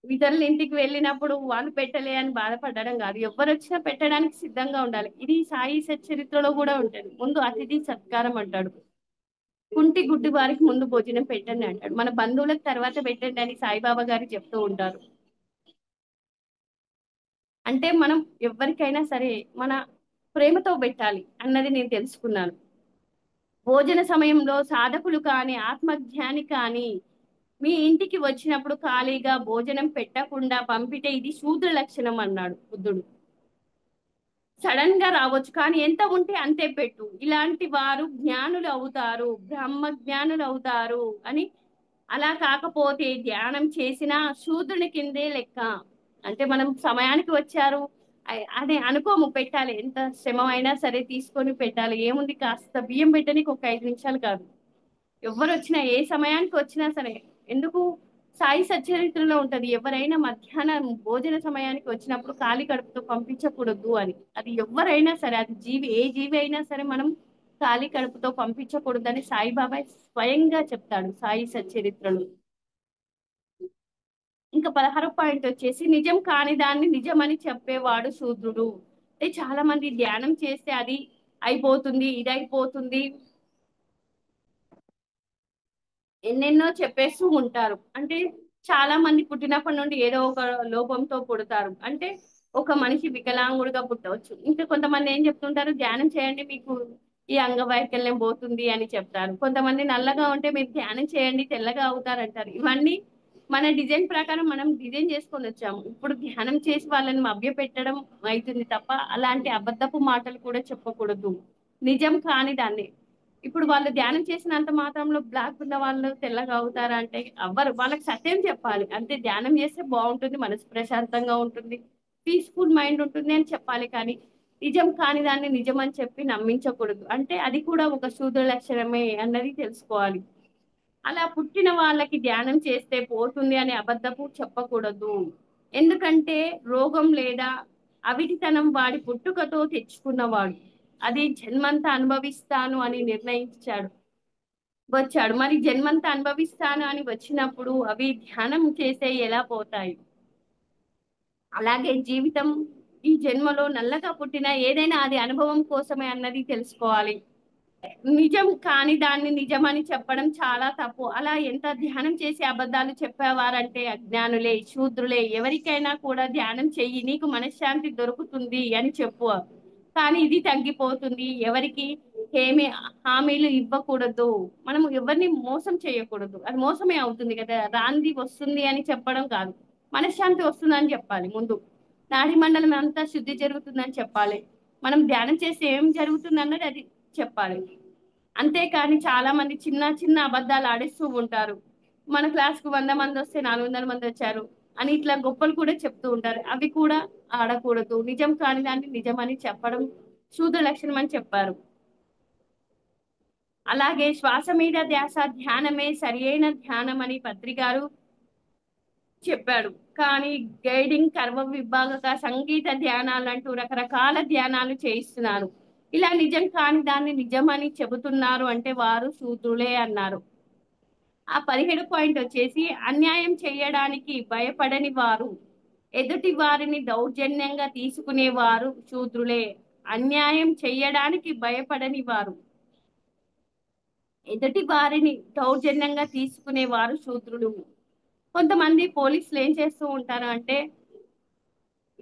ఇతరుల ఇంటికి వెళ్ళినప్పుడు వాళ్ళు పెట్టలే అని బాధపడడం కాదు, ఎవరు వచ్చినా పెట్టడానికి సిద్ధంగా ఉండాలి. ఇది సాయి సచ్చరిత్రలో కూడా ఉంటుంది. ముందు అతిథి సత్కారం అంటాడు, కుంటి గుడ్డి వారికి ముందు భోజనం పెట్టండి అంటాడు, మన బంధువులకు తర్వాత పెట్టండి అని సాయిబాబా గారు చెప్తూ ఉంటారు. అంటే మనం ఎవరికైనా సరే మన ప్రేమతో పెట్టాలి అన్నది నేను తెలుసుకున్నాను. భోజన సమయంలో సాధకులు కానీ ఆత్మజ్ఞాని కానీ మీ ఇంటికి వచ్చినప్పుడు ఖాళీగా భోజనం పెట్టకుండా పంపితే ఇది శూద్ర లక్షణం అన్నాడు బుద్ధుడు. సడన్ గా రావచ్చు కానీ ఎంత ఉంటే అంతే పెట్టు, ఇలాంటి వారు జ్ఞానులు అవుతారు, బ్రహ్మ జ్ఞానులు అవుతారు అని. అలా కాకపోతే ధ్యానం చేసినా శూద్రుని కిందే లెక్క. అంటే మనం సమయానికి వచ్చారు అదే అనుకోము, పెట్టాలి ఎంత శ్రమ అయినా సరే తీసుకొని పెట్టాలి. ఏముంది కాస్త బియ్యం పెట్టడానికి ఒక 5 నిమిషాలు కాదు, ఎవరు వచ్చినా ఏ సమయానికి వచ్చినా సరే. ఎందుకు సాయి సచ్చరిత్రలో ఉంటది, ఎవరైనా మధ్యాహ్నం భోజన సమయానికి వచ్చినప్పుడు ఖాళీ కడుపుతో పంపించకూడదు అని. అది ఎవరైనా సరే, అది జీవి ఏ జీవి అయినా సరే మనం ఖాళీ కడుపుతో పంపించకూడదని సాయిబాబా స్వయంగా చెప్తాడు సాయి సచ్చరిత్రలో. ఇంకా 16 పాయింట్ వచ్చేసి నిజం కాని దాన్ని నిజమని చెప్పేవాడు శూద్రుడు. అంటే చాలా మంది ధ్యానం చేస్తే అది అయిపోతుంది ఇది అయిపోతుంది ఎన్నెన్నో చెప్పేస్తూ ఉంటారు. అంటే చాలా మంది పుట్టినప్పటి నుండి ఏదో ఒక లోపంతో పుడతారు. అంటే ఒక మనిషి వికలాంగుడిగా పుట్టవచ్చు. ఇంకా కొంతమంది ఏం చెప్తుంటారు, ధ్యానం చేయండి మీకు ఈ అంగవైకల్యం పోతుంది అని చెప్తారు. కొంతమంది నల్లగా ఉంటే మీరు ధ్యానం చేయండి తెల్లగా అవుతారంటారు. ఇవన్నీ మన డిజైన్ ప్రకారం మనం డిజైన్ చేసుకొని వచ్చాము. ఇప్పుడు ధ్యానం చేసి వాళ్ళని మభ్య పెట్టడం అవుతుంది తప్ప అలాంటి అబద్ధపు మాటలు కూడా చెప్పకూడదు, నిజం కాని దాన్ని. ఇప్పుడు వాళ్ళు ధ్యానం చేసినంత మాత్రంలో బ్లాక్ ఉన్న వాళ్ళు తెల్లగా అవుతారా అంటే అవ్వరు. వాళ్ళకి సత్యం చెప్పాలి, అంటే ధ్యానం చేస్తే బాగుంటుంది, మనసు ప్రశాంతంగా ఉంటుంది, పీస్ఫుల్ మైండ్ ఉంటుంది అని చెప్పాలి. కానీ నిజం కాని దాన్ని నిజం అని చెప్పి నమ్మించకూడదు, అంటే అది కూడా ఒక శూద్ర లక్షణమే అన్నది తెలుసుకోవాలి. అలా పుట్టిన వాళ్ళకి ధ్యానం చేస్తే పోతుంది అని అబద్ధపు చెప్పకూడదు. ఎందుకంటే రోగం లేదా అవిటితనం వాడి పుట్టుకతో తెచ్చుకున్నవాడు, అది జన్మంతా అనుభవిస్తాను అని నిర్ణయించాడు వచ్చాడు. మరి జన్మంతా అనుభవిస్తాను అని వచ్చినప్పుడు అవి ధ్యానం చేసే ఎలా పోతాయి. అలాగే జీవితం ఈ జన్మలో నల్లగా పుట్టిన ఏదైనా అది అనుభవం కోసమే అన్నది తెలుసుకోవాలి. నిజం కాని దాన్ని నిజమని చెప్పడం చాలా తప్పు. అలా ఎంత ధ్యానం చేసి అబద్ధాలు చెప్పేవారంటే అజ్ఞానులే, శూద్రులే. ఎవరికైనా కూడా ధ్యానం చెయ్యి, నీకు మనశ్శాంతి దొరుకుతుంది అని చెప్పు. కానీ ఇది తగ్గిపోతుంది. ఎవరికి ఏమి హామీలు ఇవ్వకూడదు. మనం ఎవరిని మోసం చేయకూడదు. అది మోసమే అవుతుంది కదా. రాంది వస్తుంది అని చెప్పడం కాదు. మనశ్శాంతి వస్తుందని చెప్పాలి ముందు. నాడీ మండలం అంతా శుద్ధి జరుగుతుందని చెప్పాలి. మనం ధ్యానం చేస్తే ఏం జరుగుతుంది అన్నది అది చెప్పాలి. అంతేకాని చాలా మంది చిన్న చిన్న అబద్ధాలు ఆడిస్తూ ఉంటారు. మన క్లాస్ కు 100 మంది వస్తే 400 మంది వచ్చారు అని ఇట్లా గొప్పలు కూడా చెప్తూ ఉంటారు. అవి కూడా ఆడకూడదు. నిజం కాని దాన్ని నిజమని చెప్పడం శూద్ర లక్షణం అని చెప్పారు. అలాగే శ్వాస మీద ధ్యాస ధ్యానమే సరి అయిన ధ్యానం అని పత్రికారు చెప్పాడు. కానీ గైడింగ్ కర్మ విభాగక సంగీత ధ్యానాలు అంటూ రకరకాల ధ్యానాలు చేయిస్తున్నారు. ఇలా నిజం కాని దాన్ని నిజమని చెబుతున్నారు అంటే వారు శూద్రులే అన్నారు. ఆ 17 పాయింట్ వచ్చేసి అన్యాయం చేయడానికి భయపడని వారు, ఎదుటి వారిని దౌర్జన్యంగా తీసుకునేవారు శూద్రులే. అన్యాయం చేయడానికి భయపడని వారు, ఎదుటి వారిని దౌర్జన్యంగా తీసుకునేవారు శూద్రులు. కొంతమంది పోలీసులు ఏం చేస్తూ ఉంటారు అంటే,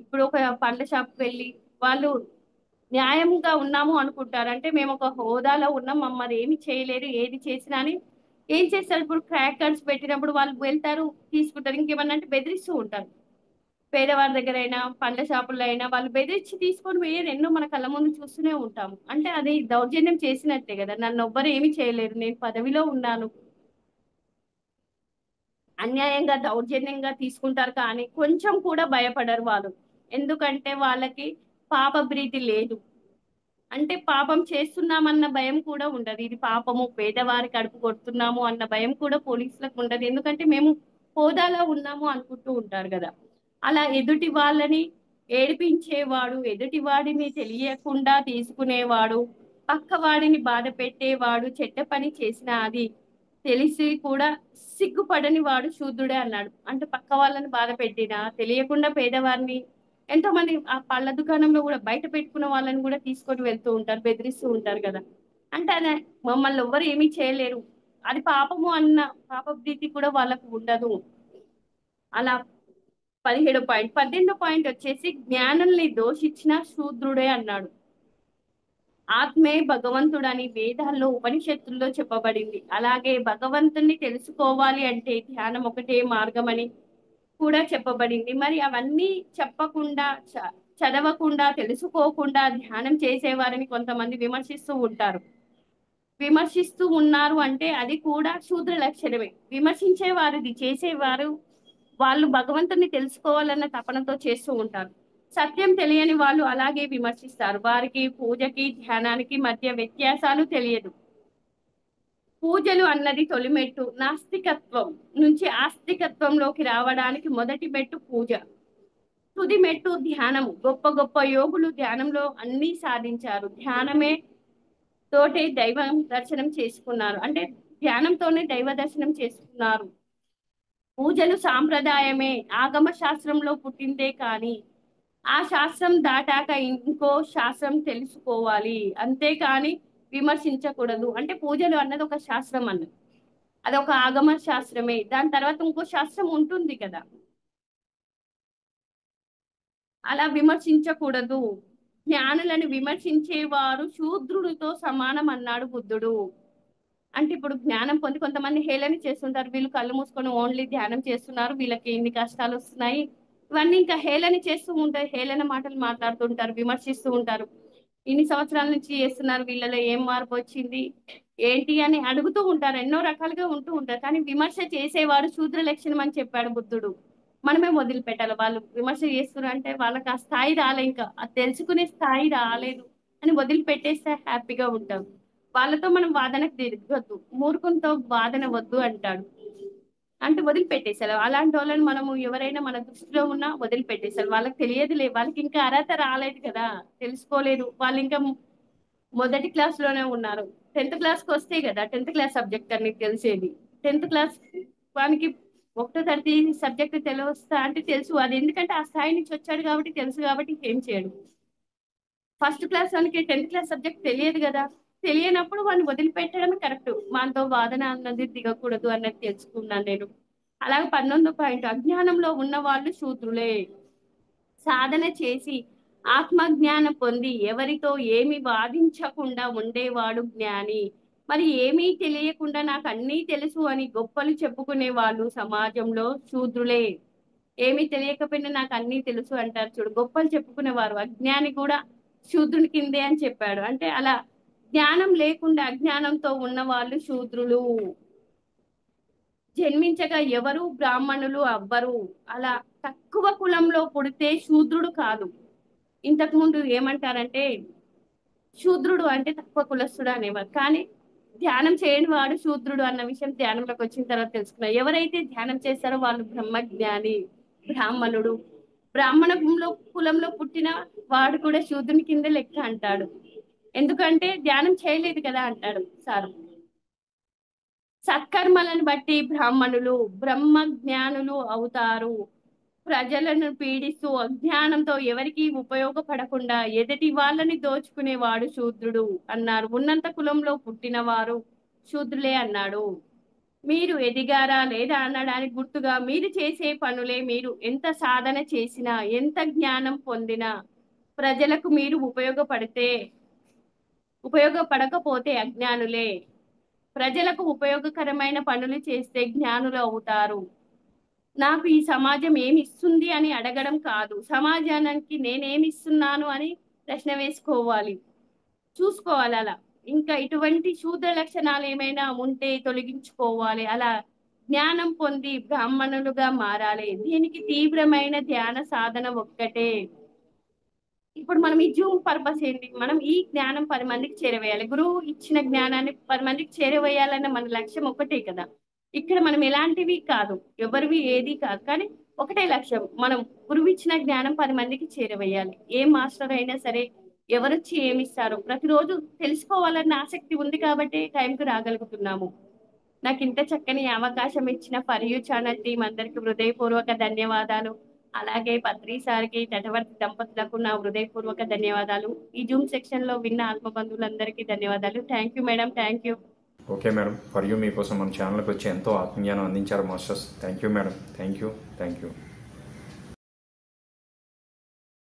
ఇప్పుడు ఒక పండ్ల షాప్కి వెళ్ళి వాళ్ళు న్యాయంగా ఉన్నాము అనుకుంటారు. అంటే మేము ఒక హోదాలో ఉన్నాం, మమ్మల్ని ఏమి చేయలేరు, ఏది చేసినా అని ఏం చేస్తారు. ఇప్పుడు క్రాకర్స్ పెట్టినప్పుడు వాళ్ళు వెళ్తారు, తీసుకుంటారు. ఇంకేమన్నా అంటే బెదిరిస్తూ ఉంటారు. పేదవారి దగ్గర అయినా పండ్ల షాపుల్లో అయినా వాళ్ళు బెదిరించి తీసుకొని పోయేది ఎన్నో మన కళ్ళ ముందు చూస్తూనే ఉంటాము. అంటే అది దౌర్జన్యం చేసినట్టే కదా. నన్ను ఎవ్వరు ఏమి చేయలేరు, నేను పదవిలో ఉన్నాను. అన్యాయంగా దౌర్జన్యంగా తీసుకుంటారు కానీ కొంచెం కూడా భయపడరు వాళ్ళు. ఎందుకంటే వాళ్ళకి పాప ప్రీతి లేదు. అంటే పాపం చేస్తున్నామన్న భయం కూడా ఉండదు. ఇది పాపము, పేదవారి కడుపు కొడుతున్నాము అన్న భయం కూడా పోలీసులకు ఉండదు. ఎందుకంటే మేము హోదాలో ఉన్నాము అనుకుంటూ ఉంటారు కదా. అలా ఎదుటి వాళ్ళని ఏడిపించేవాడు, ఎదుటి వాడిని తెలియకుండా తీసుకునేవాడు, పక్క వాడిని బాధ పెట్టేవాడు, చెడ్డ పని చేసిన అది తెలిసి కూడా సిగ్గుపడని వాడు శూద్రుడే అన్నాడు. అంటే పక్క వాళ్ళని బాధ పెట్టినా తెలియకుండా పేదవారిని, ఎంతో మంది ఆ పళ్ళ దుకాణంలో కూడా బయట పెట్టుకున్న వాళ్ళని కూడా తీసుకొని వెళ్తూ ఉంటారు, బెదిరిస్తూ ఉంటారు కదా. అంటే అదే మమ్మల్ని ఎవ్వరు ఏమీ చేయలేరు, అది పాపము అన్న పాప భీతి కూడా వాళ్ళకు ఉండదు. అలా 17 పాయింట్. 18 పాయింట్ వచ్చేసి జ్ఞానుల్ని దోషించిన శూద్రుడే అన్నాడు. ఆత్మే భగవంతుడని వేదాల్లో ఉపనిషత్తుల్లో చెప్పబడింది. అలాగే భగవంతుణ్ణి తెలుసుకోవాలి అంటే ధ్యానం ఒకటే మార్గమని కూడా చెప్పబడింది. మరి అవన్నీ చెప్పకుండా చదవకుండా తెలుసుకోకుండా ధ్యానం చేసేవారిని కొంతమంది విమర్శిస్తూ ఉంటారు. విమర్శిస్తూ ఉన్నారు అంటే అది కూడా శూద్ర లక్షణమే. విమర్శించే వారిది చేసేవారు వాళ్ళు భగవంతుని తెలుసుకోవాలన్న తపనతో చేస్తూ ఉంటారు. సత్యం తెలియని వాళ్ళు అలాగే విమర్శిస్తారు. వారికి పూజకి ధ్యానానికి మధ్య వ్యత్యాసాలు తెలియదు. పూజలు అన్నది తొలిమెట్టు. నాస్తికత్వం నుంచి ఆస్తికత్వంలోకి రావడానికి మొదటి మెట్టు పూజ, తుది మెట్టు ధ్యానము. గొప్ప గొప్ప యోగులు ధ్యానంలో అన్ని సాధించారు. ధ్యానమే తోటే దైవం దర్శనం చేసుకున్నారు. అంటే ధ్యానంతోనే దైవ దర్శనం చేసుకున్నారు. పూజలు సాంప్రదాయమే, ఆగమ శాస్త్రంలో పుట్టిందే కానీ ఆ శాస్త్రం దాటాక ఇంకో శాస్త్రం తెలుసుకోవాలి. అంతేకాని విమర్శించకూడదు. అంటే పూజలు అన్నది ఒక శాస్త్రం అన్నది, అది ఒక ఆగమ శాస్త్రమే. దాని తర్వాత ఇంకో శాస్త్రం ఉంటుంది కదా. అలా విమర్శించకూడదు. జ్ఞానులను విమర్శించేవారు శూద్రుడితో సమానం అన్నాడు బుద్ధుడు. అంటే ఇప్పుడు జ్ఞానం పొంది కొంతమంది హేళన చేస్తుంటారు. వీళ్ళు కళ్ళు మూసుకొని ఓన్లీ ధ్యానం చేస్తున్నారు, వీళ్ళకి ఇన్ని కష్టాలు వస్తున్నాయి, ఇవన్నీ ఇంకా హేళన చేస్తూ ఉంటారు. హేళన మాటలు మాట్లాడుతుంటారు, విమర్శిస్తూ ఉంటారు. ఇన్ని సంవత్సరాల నుంచి చేస్తున్నారు, వీళ్ళలో ఏం మార్పు వచ్చింది ఏంటి అని అడుగుతూ ఉంటారు. ఎన్నో రకాలుగా ఉంటూ ఉంటారు. కానీ విమర్శ చేసేవారు శూద్ర లక్షణం అని చెప్పాడు బుద్ధుడు. మనమే వదిలిపెట్టాలి. వాళ్ళు విమర్శ చేస్తున్నారు అంటే వాళ్ళకి ఆ స్థాయి రాలే, ఇంకా అది తెలుసుకునే స్థాయి రాలేదు అని వదిలిపెట్టేస్తే హ్యాపీగా ఉంటాం. వాళ్ళతో మనం వాదనకు దిగొద్దు, మూర్ఖంతో వాదన వద్దు అంటాడు. అంటే వదిలిపెట్టేసారు అలాంటి వాళ్ళని. మనము ఎవరైనా మన దృష్టిలో ఉన్నా వదిలిపెట్టేసారు. వాళ్ళకి తెలియదులే, వాళ్ళకి ఇంకా అర్హత రాలేదు కదా, తెలుసుకోలేదు. వాళ్ళు ఇంకా మొదటి క్లాస్ లోనే ఉన్నారు. 10th క్లాస్కి వస్తే కదా 10th క్లాస్ సబ్జెక్ట్ అన్ని తెలిసేది. 10th క్లాస్ వానికి 1వ తరగతి సబ్జెక్ట్ తెలుస్తా అంటే తెలుసు. అది ఎందుకంటే ఆ స్థాయి నుంచి వచ్చాడు కాబట్టి తెలుసు, కాబట్టి ఏం చేయడు. ఫస్ట్ క్లాస్ వానికి 10th క్లాస్ సబ్జెక్ట్ తెలియదు కదా, తెలియనప్పుడు వాడిని వదిలిపెట్టడమే కరెక్ట్. మనతో వాదన అన్నది దిగకూడదు అన్నది తెలుసుకున్నాను నేను. అలాగే 19వ పాయింట్, అజ్ఞానంలో ఉన్న వాళ్ళు శూద్రులే. సాధన చేసి ఆత్మజ్ఞానం పొంది ఎవరితో ఏమి వాదించకుండా ఉండేవాడు జ్ఞాని. మరి ఏమీ తెలియకుండా నాకు అన్నీ తెలుసు అని గొప్పలు చెప్పుకునే వాళ్ళు సమాజంలో శూద్రులే. ఏమీ తెలియకపోయినా నాకు అన్నీ తెలుసు అంటారు చూడు, గొప్పలు చెప్పుకునేవారు. అజ్ఞాని కూడా శూద్రుని కిందే అని చెప్పాడు. అంటే అలా జ్ఞానం లేకుండా అజ్ఞానంతో ఉన్న వాళ్ళు శూద్రులు. జన్మించగా ఎవరు బ్రాహ్మణులు అవ్వరు. అలా తక్కువ కులంలో పుడితే శూద్రుడు కాదు. ఇంతకు ముందు ఏమంటారంటే శూద్రుడు అంటే తక్కువ కులస్తుడు అనేవారు. కానీ ధ్యానం చేయని వాడు శూద్రుడు అన్న విషయం ధ్యానంలోకి వచ్చిన తర్వాత తెలుసుకున్నారు. ఎవరైతే ధ్యానం చేస్తారో వాళ్ళు బ్రహ్మజ్ఞాని, బ్రాహ్మణుడు. బ్రాహ్మణంలో కులంలో పుట్టిన వాడు కూడా శూద్రుని కింద లెక్క అంటాడు. ఎందుకంటే ధ్యానం చేయలేదు కదా అంటాడు సారు. సత్కర్మలను బట్టి బ్రాహ్మణులు బ్రహ్మ జ్ఞానులు అవుతారు. ప్రజలను పీడిస్తూ అజ్ఞానంతో ఎవరికి ఉపయోగపడకుండా ఎదుటి వాళ్ళని దోచుకునేవాడు శూద్రుడు అన్నారు. ఉన్నంత కులంలో పుట్టినవారు శూద్రులే అన్నాడు. మీరు ఎదిగారా లేదా అనడానికి గుర్తుగా మీరు చేసే పనులే. మీరు ఎంత సాధన చేసినా ఎంత జ్ఞానం పొందినా ప్రజలకు మీరు ఉపయోగపడకపోతే అజ్ఞానులే. ప్రజలకు ఉపయోగకరమైన పనులు చేస్తే జ్ఞానులు అవుతారు. నాకు ఈ సమాజం ఏమి ఇస్తుంది అని అడగడం కాదు, సమాజానికి నేనేమి ఇస్తున్నాను అని ప్రశ్న వేసుకోవాలి, చూసుకోవాలి. అలా ఇంకా ఇటువంటి శూద్ర లక్షణాలు ఏమైనా ఉంటే తొలగించుకోవాలి. అలా జ్ఞానం పొంది బ్రాహ్మణులుగా మారాలి. దీనికి తీవ్రమైన ధ్యాన సాధన ఒక్కటే. ఇప్పుడు మనం ఈ జూమ్ పర్పస్ ఏంటి, మనం ఈ జ్ఞానం 10 మందికి చేరవేయాలి. గురువు ఇచ్చిన జ్ఞానాన్ని 10 మందికి చేరవేయాలన్న మన లక్ష్యం ఒకటే కదా. ఇక్కడ మనం ఎలాంటివి కాదు, ఎవరివి ఏది కాదు, కానీ ఒకటే లక్ష్యం, మనం గురువు ఇచ్చిన జ్ఞానం 10 మందికి చేరవేయాలి. ఏ మాస్టర్ అయినా సరే ఎవరొచ్చి ఏమిస్తారో ప్రతిరోజు తెలుసుకోవాలన్న ఆసక్తి ఉంది కాబట్టి టైంకి రాగలుగుతున్నాము. నాకు ఇంత చక్కని అవకాశం ఇచ్చిన ఫర్ యూ ఛానల్ టీం అందరికి హృదయపూర్వక ధన్యవాదాలు. అలాగే పత్రి సార్కి, తటవర్తి దంపతులకు నా హృదయపూర్వక ధన్యవాదాలు. ఈ జూమ్ సెక్షన్ లో విన్న ఆత్మబంధువులందరికీ ధన్యవాదాలు. Thank you madam, thank you. Okay madam, for you మీకోసం మన ఛానల్కి వచ్చి ఎంతో ఆత్మీయాన్ని అందించారు masters. Thank you madam, thank you.